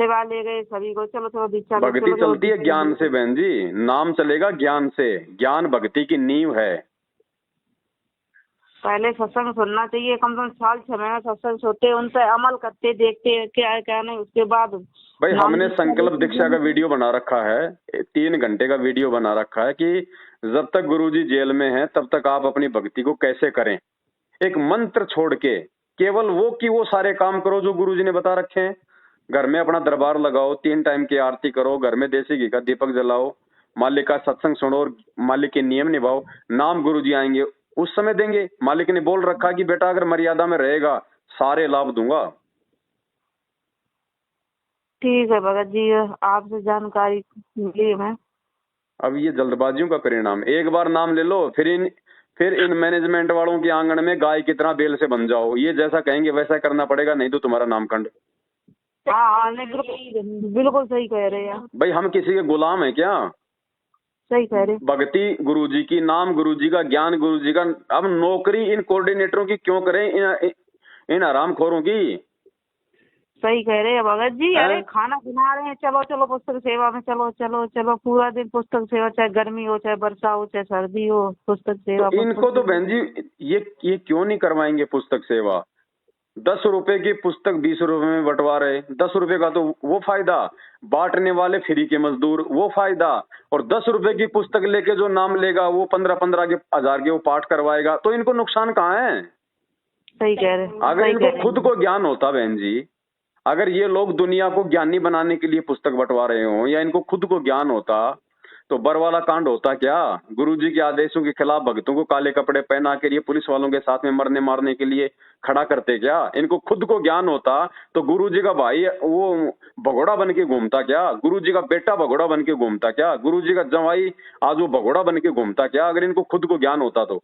B: लगा ले गए सभी को, चलो दीक्षा।
A: भक्ति चलती है ज्ञान से बहन जी, नाम चलेगा ज्ञान से। ज्ञान भक्ति की नींव है।
B: पहले सत्संग सुनना चाहिए, कम से कम साल 6 महीना सत्संग सुनते, उन पर अमल करते, देखते क्या है क्या नहीं, उसके बाद
A: भाई हमने संकल्प दीक्षा का वीडियो बना रखा है, 3 घंटे का वीडियो बना रखा है कि जब तक गुरुजी जेल में हैं तब तक आप अपनी भक्ति को कैसे करें। एक मंत्र छोड़ के केवल वो सारे काम करो जो गुरुजी ने बता रखे हैं। घर में अपना दरबार लगाओ, 3 टाइम की आरती करो, घर में देसी घी का दीपक जलाओ, मालिक का सत्संग सुनो और मालिक के नियम निभाओ, नाम गुरुजी आएंगे उस समय देंगे। मालिक ने बोल रखा कि बेटा अगर मर्यादा में रहेगा सारे लाभ दूंगा।
B: ठीक है भगत जी, आपसे जानकारी मिली मैं।
A: अब ये जल्दबाजियों का परिणाम, एक बार नाम ले लो फिर इन मैनेजमेंट वालों के आंगन में गाय की तरह बेल से बन जाओ। ये जैसा कहेंगे वैसा करना पड़ेगा, नहीं तो तुम्हारा नामखंड।
B: हाँ नहीं, बिल्कुल बिल्कुल सही कह रहे हैं।
A: भाई हम किसी के गुलाम है क्या?
B: सही कह रहे।
A: भक्ति गुरुजी की, नाम गुरुजी का, ज्ञान गुरुजी का। अब नौकरी इन कोऑर्डिनेटरों की क्यों करें, इन हरामखोरों की?
B: सही कह रहे हैं भगत जी।
A: है?
B: अरे खाना बना रहे हैं, चलो चलो पुस्तक सेवा में, चलो चलो चलो, पूरा दिन पुस्तक सेवा, चाहे गर्मी हो चाहे वर्षा हो चाहे सर्दी हो, पुस्तक सेवा।
A: तो इनको तो बहन जी ये क्यों नहीं करवाएंगे पुस्तक सेवा? 10 रुपए की पुस्तक 20 रुपए में बंटवा रहे, 10 रुपए का तो वो फायदा, बांटने वाले फ्री के मजदूर वो फायदा, और 10 रुपए की पुस्तक लेके जो नाम लेगा वो 15-15 के 1000 के वो पाठ करवाएगा। तो इनको नुकसान कहाँ है?
B: सही कह रहे हैं।
A: अगर इनको खुद को ज्ञान होता बहन जी, अगर ये लोग दुनिया को ज्ञानी बनाने के लिए पुस्तक बंटवा रहे हो या इनको खुद को ज्ञान होता तो बरवाला कांड होता क्या? गुरुजी के आदेशों के खिलाफ भक्तों को काले कपड़े पहना के ये पुलिस वालों के साथ में मरने मारने के लिए खड़ा करते क्या? इनको खुद को ज्ञान होता तो गुरुजी का भाई वो भगोड़ा बन के घूमता क्या? गुरुजी का बेटा भगोड़ा बन के घूमता क्या? गुरुजी का जवाई आज वो भगोड़ा बन के घूमता क्या, अगर इनको खुद को ज्ञान होता तो?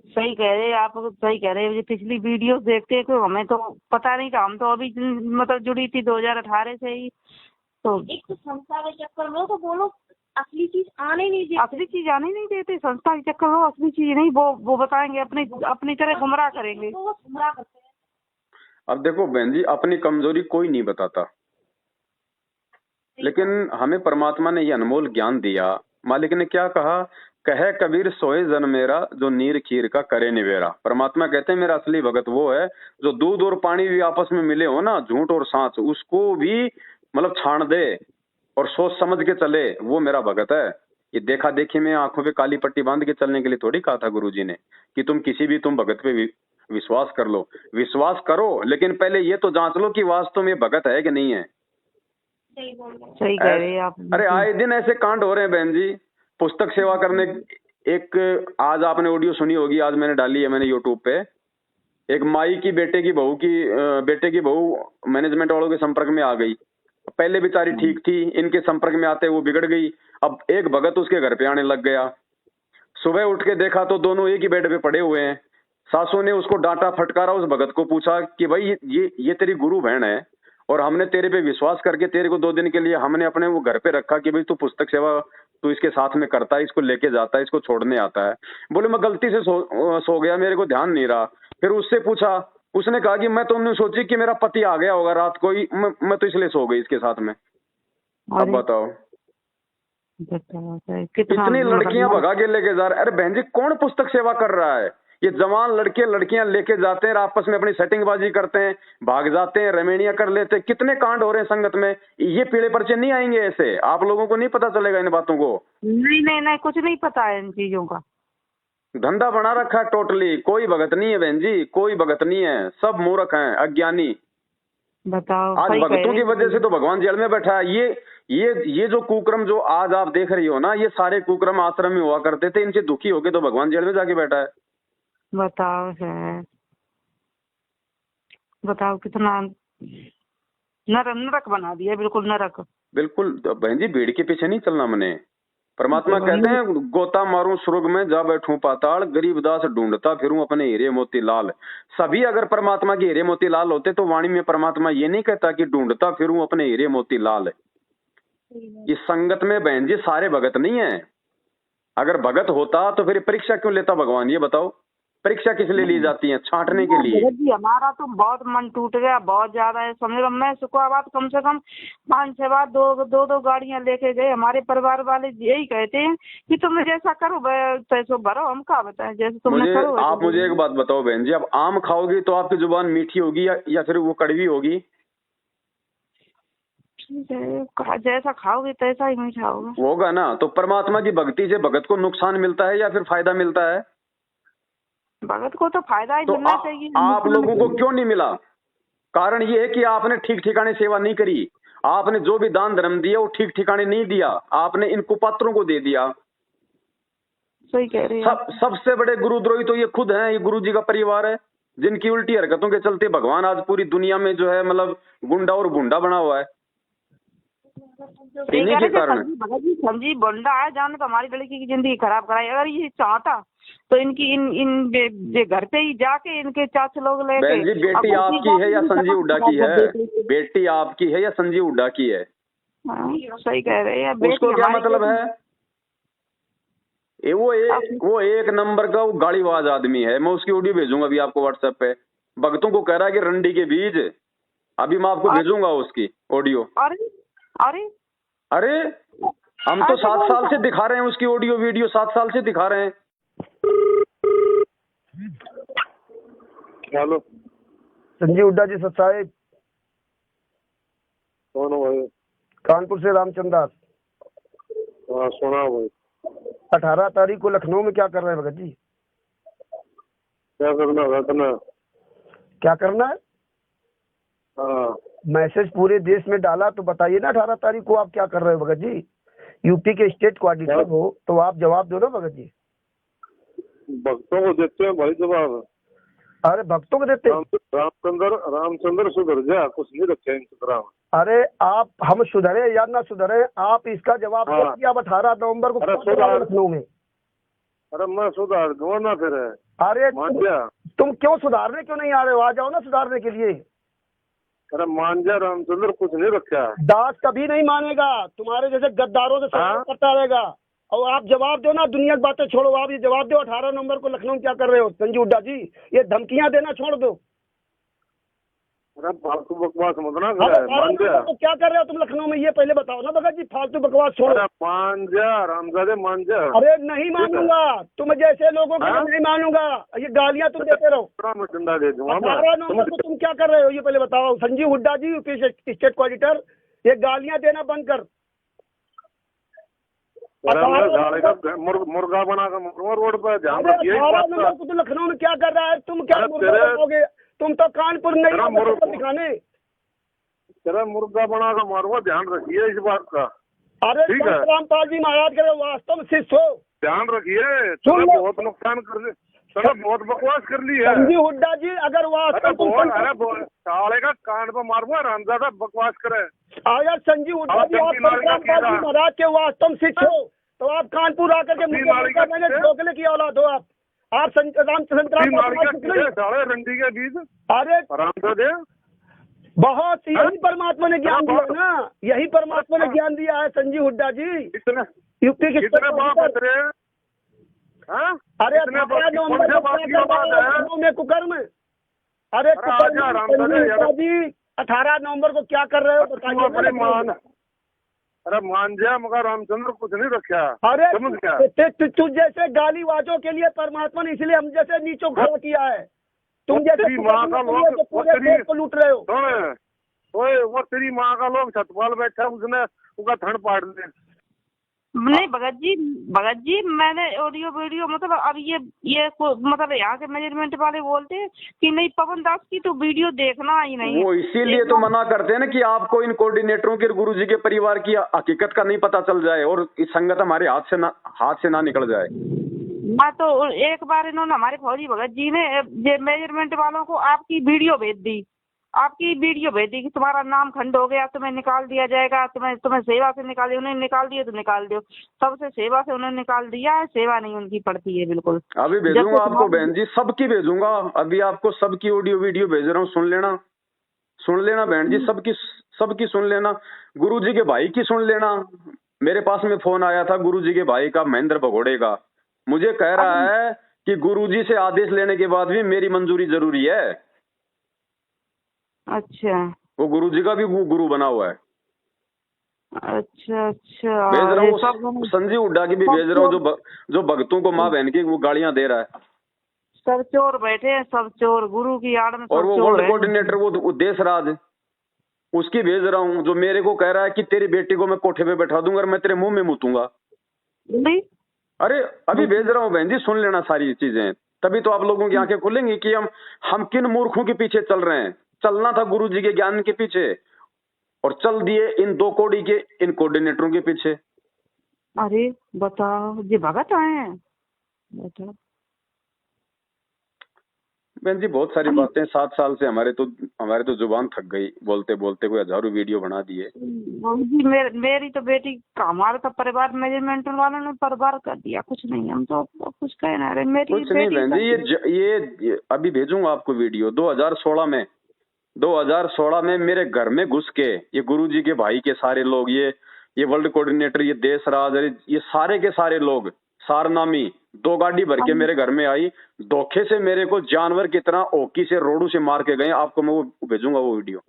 B: सही कह रहे हैं आप, सही कह रहे हैं। पिछली वीडियो देखते तो हमें तो पता नहीं था, हम तो अभी मतलब जुड़ी थी 2018 से ही। तो
C: एक तो संस्था के चक्कर में तो बोलो असली चीज आने नहीं देते,
B: असली चीज आने नहीं देते। संस्था के चक्कर में असली चीज नहीं, वो बताएंगे, अपनी तरह गुमराह करेंगे।
C: तो वो गुमराह करते हैं।
A: अब देखो बहन जी, अपनी कमजोरी कोई नहीं बताता, लेकिन हमें परमात्मा ने ये अनमोल ज्ञान दिया। मालिक ने क्या कहा? कहे कबीर सोए जन मेरा, जो नीर खीर का करे निवेरा। परमात्मा कहते हैं मेरा असली भगत वो है जो दूध और पानी भी आपस में मिले हो ना, झूठ और सांच, उसको भी मतलब छाण दे और सोच समझ के चले, वो मेरा भगत है। ये देखा देखी में आंखों पे काली पट्टी बांध के चलने के लिए थोड़ी कहा था गुरुजी ने कि तुम भगत पे विश्वास कर लो। विश्वास करो, लेकिन पहले ये तो जांच लो कि वास्तव में भगत है कि नहीं है।
B: सही कह रहे हैं आप।
A: अरे आए दिन ऐसे कांड हो रहे हैं बहन जी, पुस्तक सेवा करने। एक आज आपने ऑडियो सुनी होगी, आज मैंने डाली है मैंने यूट्यूब पे। एक माई की बेटे की बहू मैनेजमेंट वालों के संपर्क में आ गई। पहले बेचारी ठीक थी, इनके संपर्क में आते वो बिगड़ गई। अब एक भगत उसके घर पे आने लग गया। सुबह उठ के देखा तो दोनों एक ही बेड पे पड़े हुए हैं। सासू ने उसको डांटा फटकारा, उस भगत को पूछा कि भाई ये तेरी गुरु बहन है और हमने तेरे पे विश्वास करके तेरे को 2 दिन के लिए हमने अपने वो घर पे रखा कि भाई तू पुस्तक सेवा तू इसके साथ में करता है, इसको लेके जाता है, इसको छोड़ने आता है। बोले मैं गलती से सो गया, मेरे को ध्यान नहीं रहा। फिर उससे पूछा, उसने कहा कि मैं तो नहीं सोची कि मेरा पति आ गया होगा रात को ही, मैं तो इसलिए सो गई इसके साथ में। अब बताओ, इतनी लड़कियां भगा के लेके जा रहे। अरे बहन जी, कौन पुस्तक सेवा कर रहा है? ये जवान लड़के लड़कियां लेके जाते हैं, आपस में अपनी सेटिंगबाजी करते हैं, भाग जाते हैं, रमेणियां कर लेते हैं। कितने कांड हो रहे हैं संगत में। ये पीले पर्चे नहीं आएंगे ऐसे, आप लोगों को नहीं पता चलेगा इन बातों को।
B: नहीं नहीं नहीं, कुछ नहीं पता है इन चीजों का।
A: धंधा बना रखा है टोटली। कोई भगत नहीं है बहन जी, कोई भगत नहीं है, सब मूर्ख हैं, अज्ञानी।
B: बताओ,
A: आज भगतों की वजह से तो भगवान जेल में बैठा है। ये जो कुक्रम जो आज आप देख रही हो ना, ये सारे कुक्रम आश्रम में हुआ करते थे। इनसे दुखी होके तो भगवान जेल में जाके बैठा है।
B: बताओ है, बताओ कितना नरक बना दिया, बिल्कुल नरक।
A: बिल्कुल बहन जी, भीड़ के पीछे नहीं चलना मने। परमात्मा कहते हैं गोता मारूं स्वर्ग में, जा बैठूं पाताल, गरीबदास ढूंढता फिरूं अपने हीरे मोती लाल। सभी अगर परमात्मा के हीरे मोती लाल होते तो वाणी में परमात्मा ये नहीं कहता कि ढूंढता फिरूं अपने हीरे मोती लाल। इस संगत में बहन जी सारे भगत नहीं है। अगर भगत होता तो फिर परीक्षा क्यों लेता भगवान, ये बताओ। परीक्षा किस लिए ली जाती है? छांटने के लिए।
B: जी हमारा तो बहुत मन टूट गया, बहुत ज्यादा है। समझ लो, मैं शुक्रवार कम से कम 5-6 बार दो गाड़ियां लेके गए। हमारे परिवार वाले यही कहते हैं कि तुम जैसा करो पैसो भरो, हम क्या बताएं, जैसे तुमने करो।
A: आप मुझे एक बात बताओ बहन जी, अब आम खाओगी तो आपकी जुबान मीठी होगी या फिर वो कड़वी होगी?
B: जैसा खाओगे तैसा ही मीठा
A: होगा ना। तो परमात्मा की भक्ति से भगत को नुकसान मिलता है या फिर फायदा मिलता है?
B: भगत को तो फायदा ही मिलना चाहिए।
A: आप लोगों को क्यों नहीं मिला? कारण ये है कि आपने ठीक ठिकाने सेवा नहीं करी। आपने जो भी दान धर्म दिया वो ठीक ठिकाने नहीं दिया, आपने इन कुपात्रों को दे दिया।
B: सही कह रहे हैं।
A: सबसे बड़े गुरुद्रोही तो ये खुद हैं, ये गुरु जी का परिवार है, जिनकी उल्टी हरकतों के चलते भगवान आज पूरी दुनिया में जो है मतलब गुंडा और गुंडा बना हुआ है, इन्हीं के कारण।
B: समझी बंदा है जाने तो हमारी लड़की की जिंदगी खराब कराई। अगर ये चाहता तो इनकी इन घर पे ही जाके इनके चाचा लोग लेके।
A: बहन जी बेटी आपकी है या संजीव हुड्डा की है? बेटी आपकी है या संजीव हुड्डा की है?
B: सही कह रहे हैं।
A: उसको क्या मतलब है? वो एक नंबर का वो गाड़ीबाज आदमी है। मैं उसकी ऑडियो भेजूंगा अभी आपको व्हाट्सएप पे। भक्तों को कह रहा है कि रंडी के बीज, अभी मैं आपको भेजूंगा उसकी ऑडियो।
B: अरे
A: हम तो 7 साल से दिखा रहे हैं उसकी ऑडियो वीडियो, 7 साल से दिखा रहे हैं।
D: हेलो
E: संजीव हुड्डा जी साहब।
D: कौन हो भाई?
E: कानपुर से रामचंद्र दास।
D: हाँ सुना भाई।
E: 18 तारीख को लखनऊ में क्या कर रहे हैं भगत जी?
D: क्या करना
E: क्या करना है?
D: हाँ
E: मैसेज पूरे देश में डाला तो बताइए ना 18 तारीख को आप क्या कर रहे हो भगत जी? यूपी के स्टेट कोऑर्डिनेटर हो तो आप जवाब दो ना भगत जी।
D: भक्तों को देते हैं भाई जवाब।
E: अरे भक्तों को देते हैं?
D: रामचंद्र सुधर जा, कुछ नहीं रखे इंतजाम।
E: अरे आप हम सुधरे या ना सुधरे, आप इसका जवाब दो कि आप 18 नवंबर को लखनऊ में।
D: अरे मैं सुधार दूंगा ना फिर।
E: अरे तुम क्यों सुधारने क्यों नहीं आ रहे हो? आ जाओ ना सुधारने के लिए।
D: अरे मान जा, रामचंद्र कुछ नहीं रखा।
E: दास कभी नहीं मानेगा, तुम्हारे जैसे गद्दारों से सवाल करता रहेगा। और आप जवाब दो ना, दुनिया की बातें छोड़ो, आप ये जवाब दो 18 नवंबर को लखनऊ में क्या कर रहे हो? संजीव हुड्डा जी ये धमकियां देना छोड़ दो।
D: अरे फालतू बकवास मत ना
E: तो क्या कर रहे हो तुम लखनऊ में, ये पहले बताओ ना भगत जी। फालतू बकवास छोड़ो।
D: मान जा रामजादे, मान जा।
E: अरे नहीं मानूंगा, तुम जैसे लोगों को नहीं मानूंगा। ये गालियां तुम देते रहो।
D: डंडा दे दूंगा।
E: 18 नवंबर को तुम क्या कर रहे हो ये पहले बताओ। संजीव हुड्डा जी यूपी स्टेट कोऑर्डिनेटर, ये गालियां देना बंद कर।
D: मुर्गा बना कर रोड पर ध्यान रखिए।
E: 18 नवंबर को तो लखनऊ में क्या कर रहा है? तुम क्या करोगे? तुम तो कानपुर नहीं दिखाने।
D: तेरा मुर्गा बना कर मारूंगा, ध्यान रखिए इस बात का।
E: अरे रामपाल जी महाराज के वास्तव में शिष्य हो,
D: ध्यान रखिए। बहुत नुकसान कर ली, बहुत बकवास कर ली है
E: संजीव हुड्डा जी। अगर
D: साले का कान पर मारूंगा, रामजादा बकवास करे।
E: अगर संजीव हुड्डा जी आप रामपाल जी महाराज के वास्तव शिष्य हो तो आप कानपुर आकर के ढोकले की औलाद हो। आप रामचंद्र
D: रंडी के बीज।
E: अरे
D: रामजादे
E: बहुत यही परमात्मा ने ज्ञान दिया ना, यही परमात्मा ने ज्ञान दिया है संजीव हुड्डा जी। यूपी के अरे 18 नवंबर में कुकर्म। अरे जी 18 नवंबर को क्या कर रहे हो बताइए।
D: अरे मान जा, मगर रामचंद्र कुछ नहीं रखा।
E: अरे तू जैसे गालीबाजों के लिए परमात्मा ने इसलिए हम जैसे नीचों खड़ा किया है। तुम जैसे पूरे देश को लूट रहे हो।
D: वो तेरी माँ का लोग छतपाल बैठा, उसने उसका थन पाड़ दे।
B: नहीं भगत जी मैंने ऑडियो वीडियो मतलब अब ये मतलब यहाँ के मैनेजमेंट वाले बोलते हैं कि नहीं पवन दास की तो वीडियो देखना ही नहीं।
A: वो इसीलिए तो मना करते हैं ना कि आपको इन कोऑर्डिनेटरों के गुरु जी के परिवार की हकीकत का नहीं पता चल जाए और इस संगत हमारे हाथ से ना निकल जाए।
B: मैं तो एक बार इन्होंने हमारे फौजी भगत जी ने मैनेजमेंट वालों को आपकी वीडियो भेज दी कि तुम्हारा नाम खंड हो गया, तुम्हें निकाल दिया जाएगा, तुम्हें सेवा से निकाल दिया। उन्हें निकाल दिया तो निकाल दो, सबसे सेवा से उन्होंने निकाल दिया है। सेवा नहीं उनकी पड़ती है बिल्कुल।
A: अभी भेजूंगा आपको बहन जी, सबकी भेजूंगा। अभी आपको सबकी ऑडियो वीडियो भेज रहा हूँ, सुन लेना बहन जी। सबकी सुन लेना। गुरु जी के भाई की सुन लेना। मेरे पास में फोन आया था गुरु जी के भाई का, महेंद्र भगोड़े का। मुझे कह रहा है कि गुरु जी से आदेश लेने के बाद भी मेरी मंजूरी जरूरी है।
B: अच्छा,
A: वो गुरु जी का भी गुरु बना हुआ है।
B: अच्छा
A: भेज रहा हूँ संजीव हुड्डा की भी भेज रहा हूँ, जो भक्तों को माँ बहन की वो गालियां दे रहा है।
B: सब चोर बैठे हैं, सब चोर गुरु की आड़ में।
A: और वो वर्ल्ड कोऑर्डिनेटर वो देशराज, उसकी भेज रहा हूँ, जो मेरे को कह रहा है कि तेरी बेटी को मैं कोठे पे बैठा दूंगा और मैं तेरे मुंह में मुतूंगा।
B: नहीं
A: अरे अभी भेज रहा हूँ बहन जी, सुन लेना सारी चीजें, तभी तो आप लोगों की आंखें खुलेंगी कि हम किन मूर्खों के पीछे चल रहे हैं। चलना था गुरु जी के ज्ञान के पीछे। और चल दिए इन 2 कौड़ी के इन कोऑर्डिनेटरों के पीछे।
B: अरे बताओ जी, भगत आए हैं, बताओ।
A: बहन जी बहुत सारी बातें 7 साल से हमारे तो जुबान थक गई बोलते बोलते, कोई हजारों वीडियो बना दिए।
B: जी मेरी तो बेटी का, हमारा तो परिवार मैनेजमेंट वालों ने बर्बाद कर दिया, कुछ नहीं, हम तो कुछ कह ना रहे। मेरी
A: कुछ नहीं बहन जी, ये अभी भेजूंगा आपको वीडियो। 2016 में मेरे घर में घुस के ये गुरुजी के भाई के सारे लोग, ये वर्ल्ड कोऑर्डिनेटर, ये देशराज, ये सारे के सारे लोग, सारनामी 2 गाड़ी भर के मेरे घर में आई, धोखे से मेरे को जानवर की तरह ओकी से रोडू से मार के गए। आपको मैं वो भेजूंगा वो वीडियो।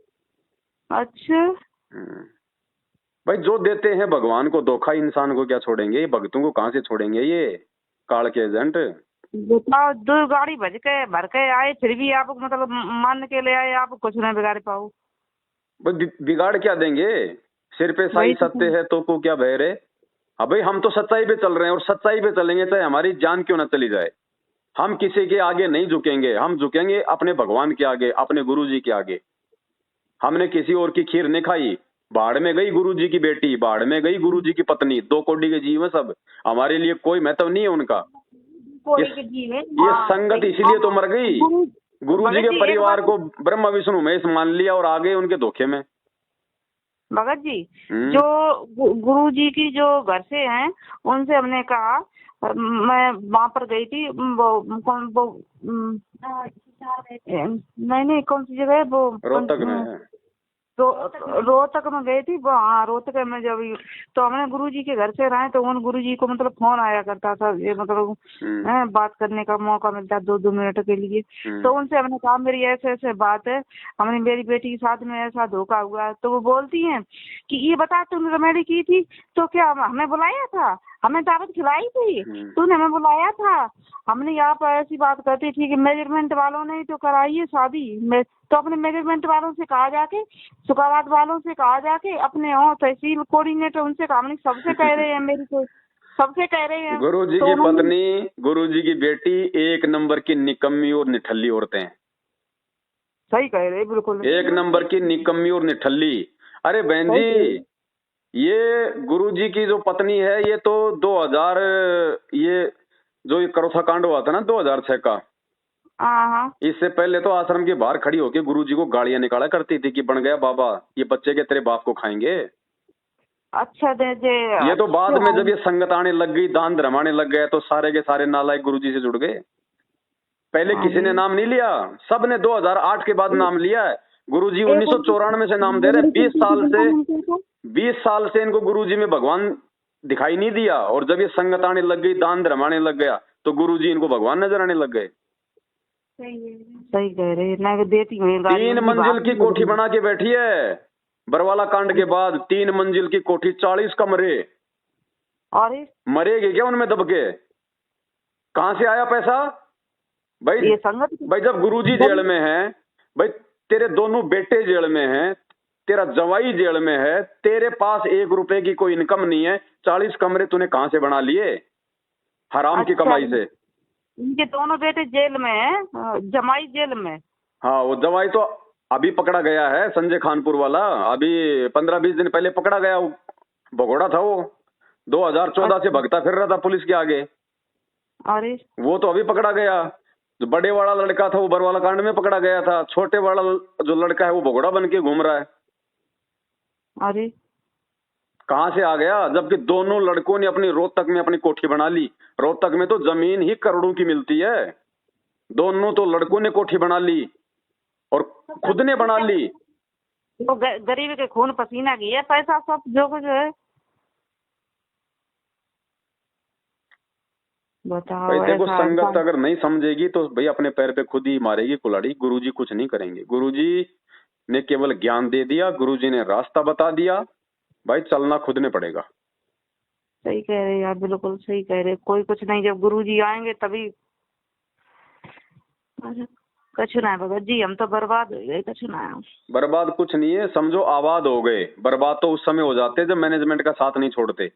B: अच्छा
A: भाई जो देते हैं भगवान को धोखा, इंसान को क्या छोड़ेंगे? ये भक्तों को कहाँ से छोड़ेंगे? ये काल के एजेंट।
B: बताओ, 2 गाड़ी भर के आए, फिर भी आप मतलब मान के ले आए, आप कुछ नहीं बिगाड़ पाओ।
A: बिगाड़ क्या देंगे? सिर पे साई सत्य है तो को क्या भय रे? हाँ भाई, हम तो सच्चाई पे चल रहे हैं और सच्चाई पे चलेंगे चाहे हमारी जान क्यों ना चली जाए। हम किसी के आगे नहीं झुकेंगे, हम झुकेंगे अपने भगवान के आगे, अपने गुरुजी के आगे। हमने किसी और की खीर नहीं खाई। बाढ़ में गई गुरुजी की बेटी, बाढ़ में गई गुरुजी की पत्नी, 2 कौड़ी के जीव है सब, हमारे लिए कोई महत्व नहीं है उनका। ये संगत इसीलिए तो मर गई। गुरुजी के परिवार को ब्रह्मा विष्णु महेश मान लिया और आ गए उनके धोखे में।
B: भगत जी, जो गुरुजी की जो घर से हैं, उनसे हमने कहा, मैं वहाँ पर गई थी, नहीं कौन सी जगह है वो,
A: रोहतक में है।
B: रोहतक में गई थी वो। हाँ, रोहतक में जब तो हमने गुरुजी के घर से रहे तो उन गुरुजी को मतलब फोन आया करता था, ये मतलब बात करने का मौका मिलता 2-2 मिनट के लिए। तो उनसे हमने कहा मेरी ऐसे ऐसे बात है, हमने मेरी बेटी के साथ में ऐसा धोखा हुआ। तो वो बोलती हैं कि ये बता, तुमने रेमेडी की थी तो क्या हमें बुलाया था? हमें दावत खिलाई थी? तूने हमें बुलाया था? हमने यहाँ पर ऐसी बात करती थी कि मेजरमेंट वालों ने तो कराई है शादी, तो अपने मेजरमेंट वालों से कहा जाके, सुखाबाद वालों से कहा जाके, अपने तहसील कोऑर्डिनेटर उनसे कहा, हमने सबसे कह रहे हैं, मेरी तो सबसे कह रहे हैं।
A: गुरुजी की पत्नी, गुरुजी की बेटी 1 नंबर की निकम्मी और निठल्ली औरतें हैं।
B: सही कह रहे, बिल्कुल
A: 1 नंबर की निकम्मी और निठल्ली। अरे बहन जी, ये गुरुजी की जो पत्नी है, ये तो 2000, ये जो करोथा कांड हुआ था ना 2006 का, इससे पहले तो आश्रम के बाहर खड़ी होकर गुरुजी को गालियां निकाला करती थी कि बन गया बाबा, ये बच्चे के तेरे बाप को खाएंगे।
B: अच्छा
A: ये तो बाद में जब ये संगत आने लग गई, दान धर्माने लग गए, तो सारे के सारे नालायक गुरुजी से जुड़ गए। पहले किसी ने नाम नहीं लिया, सबने 2008 के बाद नाम लिया है। गुरुजी 1994 से नाम दे रहे। 20 साल से इनको गुरुजी में भगवान दिखाई नहीं दिया, और जब ये संगत आने लग गई, दान धर्माने लग गया, तो गुरुजी इनको भगवान नजर आने लग गए।
B: सही कह रहे हैं। देती हूँ
A: 3 मंजिल की कोठी बना के बैठी है। बरवाला कांड के बाद 3 मंजिल की कोठी, 40 कमरे।
B: अरे
A: मरेगी क्या उनमें दब के? कहां से आया पैसा भाई? भाई जब गुरुजी जेल में है, भाई तेरे दोनों बेटे जेल में हैं, तेरा जवाई जेल में है, तेरे पास 1 रुपए की कोई इनकम नहीं है, 40 कमरे तूने कहां से बना लिए? हराम की कमाई से।
B: इनके दोनों बेटे जेल में हैं, जमाई जेल में।
A: हाँ, वो जवाई तो अभी पकड़ा गया है, संजय खानपुर वाला, अभी 15-20 दिन पहले पकड़ा गया। भगोड़ा था वो, 2014 से भगता फिर रहा था पुलिस के आगे।
B: अरे
A: वो तो अभी पकड़ा गया। जो बड़े वाला लड़का था वो बरवाला कांड में पकड़ा गया था, छोटे वाला जो लड़का है वो भगोड़ा बन के घूम रहा है।
B: अरे
A: कहां से आ गया? जबकि दोनों लड़कों ने अपनी रोहतक में अपनी कोठी बना ली। रोहतक में तो जमीन ही करोड़ों की मिलती है। दोनों तो लड़कों ने कोठी बना ली और खुद ने बना ली।
B: तो गरीब के खून पसीना की है पैसा सब जो कुछ है। बताओ।
A: भाई देखो, संगत अगर नहीं समझेगी तो भाई अपने पैर पे खुद ही मारेगी कुल्हाड़ी। गुरुजी कुछ नहीं करेंगे। गुरुजी ने केवल ज्ञान दे दिया, गुरुजी ने रास्ता बता दिया, भाई चलना खुद ने पड़ेगा।
B: सही कह रहे यार, बिल्कुल सही कह रहे। कोई कुछ नहीं, जब गुरुजी आएंगे तभी। कुछ ना भगत जी, हम तो बर्बाद हो गए। कुछ ना,
A: बर्बाद कुछ नहीं है, समझो आबाद हो गए। बर्बाद तो उस समय हो जाते जब मैनेजमेंट का साथ नहीं छोड़ते।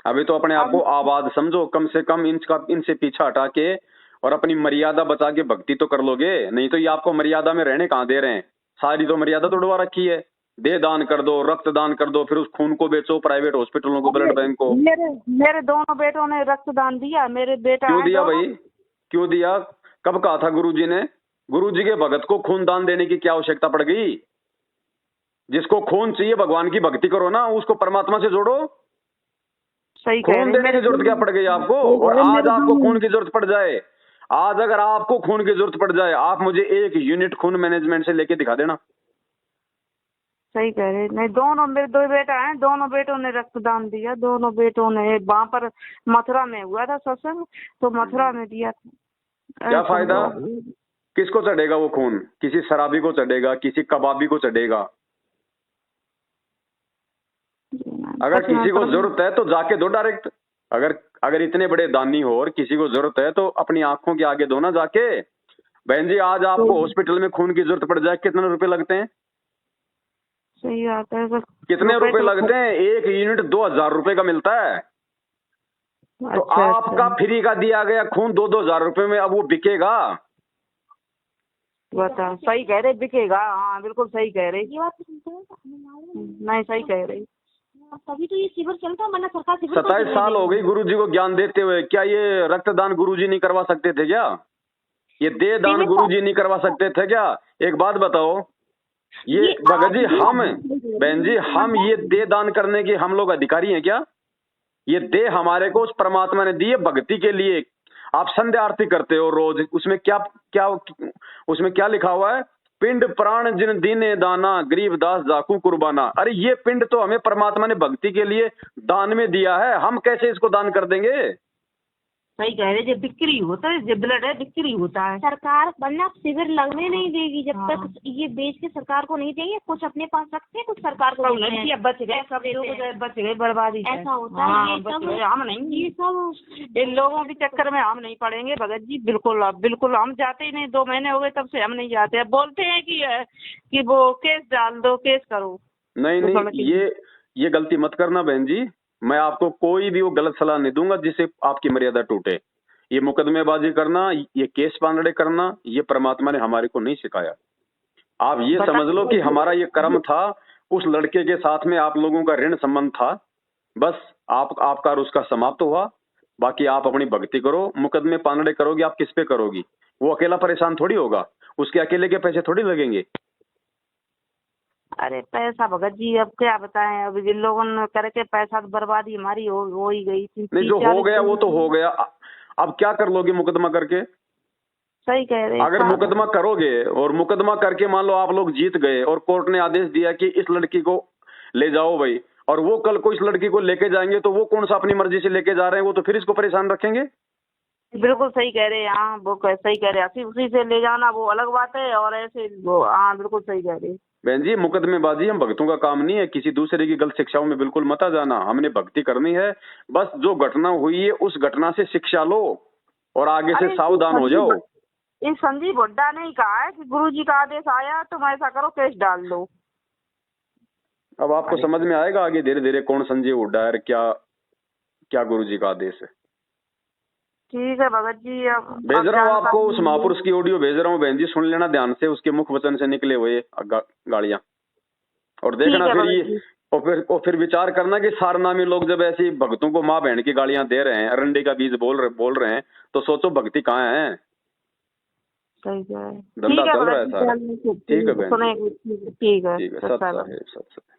A: अभी तो अपने आप को आबाद समझो। कम से कम इनसे पीछा हटा के और अपनी मर्यादा बचा के भक्ति तो कर लोगे। नहीं तो ये आपको मर्यादा में रहने कहाँ दे रहे हैं। सारी तो मर्यादा तोड़वा रखी है। दे दान कर दो, रक्त दान कर दो, फिर उस खून को बेचो प्राइवेट हॉस्पिटलों को, ब्लड बैंक को।
B: मेरे दोनों बेटों ने रक्तदान दिया। मेरे बेटा
A: क्यों दिया भाई, क्यों दिया? कब कहा था गुरुजी ने? गुरुजी के भगत को खून दान देने की क्या आवश्यकता पड़ गई? जिसको खून चाहिए भगवान की भक्ति करो ना, उसको परमात्मा से जोड़ो।
B: सही
A: खून देने की जरूरत क्या पड़ गई आपको? और आज आपको खून की जरूरत पड़ जाए, आज अगर आपको खून की जरूरत पड़ जाए, आप मुझे 1 यूनिट खून मैनेजमेंट से लेके दिखा देना।
B: सही कह रहे। नहीं, दोनों मेरे 2 बेटा हैं, दोनों बेटों ने रक्तदान दिया। दोनों बेटों ने वहाँ पर मथुरा में हुआ था सत्संग, तो मथुरा में दिया था।
A: क्या फायदा? किसको चढ़ेगा वो खून? किसी शराबी को चढ़ेगा, किसी कबाबी को चढ़ेगा। अगर किसी को जरूरत है तो जाके दो डायरेक्ट। अगर इतने बड़े दानी हो और किसी को जरूरत है तो अपनी आंखों के आगे दो ना जाके। बहन जी, आज आपको हॉस्पिटल में खून की जरूरत पड़ जाए, कितने रुपए लगते हैं?
B: सही बात है सर।
A: कितने रुपए लगते हैं? 1 यूनिट 2000 रुपए का मिलता है। तो आपका फ्री का दिया गया खून 2-2 हजार रुपए में अब वो बिकेगा?
B: बता, सही कह रहे, बिकेगा। हाँ बिल्कुल सही कह रहे।
C: ये बात तो सुनते हैं।
B: नहीं, सही कह रही।
C: तभी तो ये शिविर चलता है, वरना सरकार
A: 27 साल हो गई गुरुजी को ज्ञान देते हुए। क्या ये रक्तदान गुरुजी नहीं करवा सकते थे क्या? ये दे दान गुरुजी नहीं करवा सकते थे क्या? एक बात बताओ, ये भगत जी, हम बहन जी, हम ये दे दान करने के हम लोग अधिकारी हैं क्या? ये दे हमारे को उस परमात्मा ने दी है भक्ति के लिए। आप संध्या आरती करते हो रोज, उसमें क्या लिखा हुआ है? पिंड प्राण जिन दीने दाना, गरीब दास जाकू कुर्बाना। अरे ये पिंड तो हमें परमात्मा ने भक्ति के लिए दान में दिया है, हम कैसे इसको दान कर देंगे?
B: सही कह रहे। जब बिक्री होता है, जब ब्लड है बिक्री होता है।
C: सरकार वरना शिविर लगने नहीं देगी जब तक ये बेच के सरकार को नहीं देंगे। कुछ अपने पास रखते हैं, कुछ सरकार को देते हैं।
B: बच गए सब लोग, बच गए बर्बादी।
C: ऐसा होता है। ये सब
B: हम नहीं,
C: ये सब
B: इन लोगों के चक्कर में हम नहीं पड़ेंगे भगत जी। बिल्कुल हम जाते ही नहीं। 2 महीने हो गए तब से हम नहीं जाते। अब बोलते हैं कि वो केस डाल दो, केस करो।
A: नहीं, ये गलती मत करना बहन जी। मैं आपको कोई भी वो गलत सलाह नहीं दूंगा जिससे आपकी मर्यादा टूटे। ये मुकदमेबाजी करना, ये केस पांगड़े करना, ये परमात्मा ने हमारे को नहीं सिखाया। आप ये समझ लो कि हमारा ये कर्म था, उस लड़के के साथ में आप लोगों का ऋण संबंध था, बस आपका और उसका समाप्त हुआ। बाकी आप अपनी भक्ति करो। मुकदमे पांगड़े करोगे आप किस पे करोगी? वो अकेला परेशान थोड़ी होगा, उसके अकेले के पैसे थोड़ी लगेंगे।
B: अरे पैसा भगत जी अब क्या बताएं। अब जिन लोगों ने करके पैसा बर्बादी हमारी हो ही गई थी।
A: नहीं, जो हो गया वो तो हो गया। अब क्या कर लोगे मुकदमा करके?
B: सही कह रहे।
A: अगर मुकदमा करोगे और मुकदमा करके मान लो आप लोग जीत गए और कोर्ट ने आदेश दिया कि इस लड़की को ले जाओ भाई, और वो कल को इस लड़की को लेके जाएंगे, तो वो कौन सा अपनी मर्जी से लेके जा रहे हैं? वो तो फिर इसको परेशान रखेंगे।
B: बिल्कुल सही कह रहे हैं। हाँ वो सही कह रहे हैं। उसी से ले जाना वो अलग बात है, और ऐसे वो हाँ बिल्कुल सही कह रहे हैं।
A: बहन जी, मुकदमेबाजी हम भक्तों का काम नहीं है। किसी दूसरे की गलत शिक्षाओं में बिल्कुल मत आ जाना। हमने भक्ति करनी है। बस जो घटना हुई है उस घटना से शिक्षा लो और आगे से सावधान हो जाओ।
B: इस संजीव हुड्डा ने ही कहा है कि गुरुजी का आदेश आया तुम ऐसा करो, केस डाल दो।
A: अब आपको समझ में आएगा आगे धीरे धीरे कौन संजीव हुड्डा है, क्या गुरुजी का आदेश है।
B: ठीक है भगत जी। अब
A: भेज रहा हूँ आपको उस महापुरुष की ऑडियो भेज रहा हूँ बहन जी, सुन लेना ध्यान से। उसके मुख वचन से निकले हुए गालियां, और देखना फिर ये और फिर विचार करना कि सारनामी लोग जब ऐसी भक्तों को माँ बहन की गालियां दे रहे हैं, अरंडी का बीज बोल रहे हैं, तो सोचो भक्ति कहाँ है।
B: सही है।
A: धंधा चल रहा है सारा। ठीक है बहन,
B: ठीक है।
A: ठीक है। सत्संग।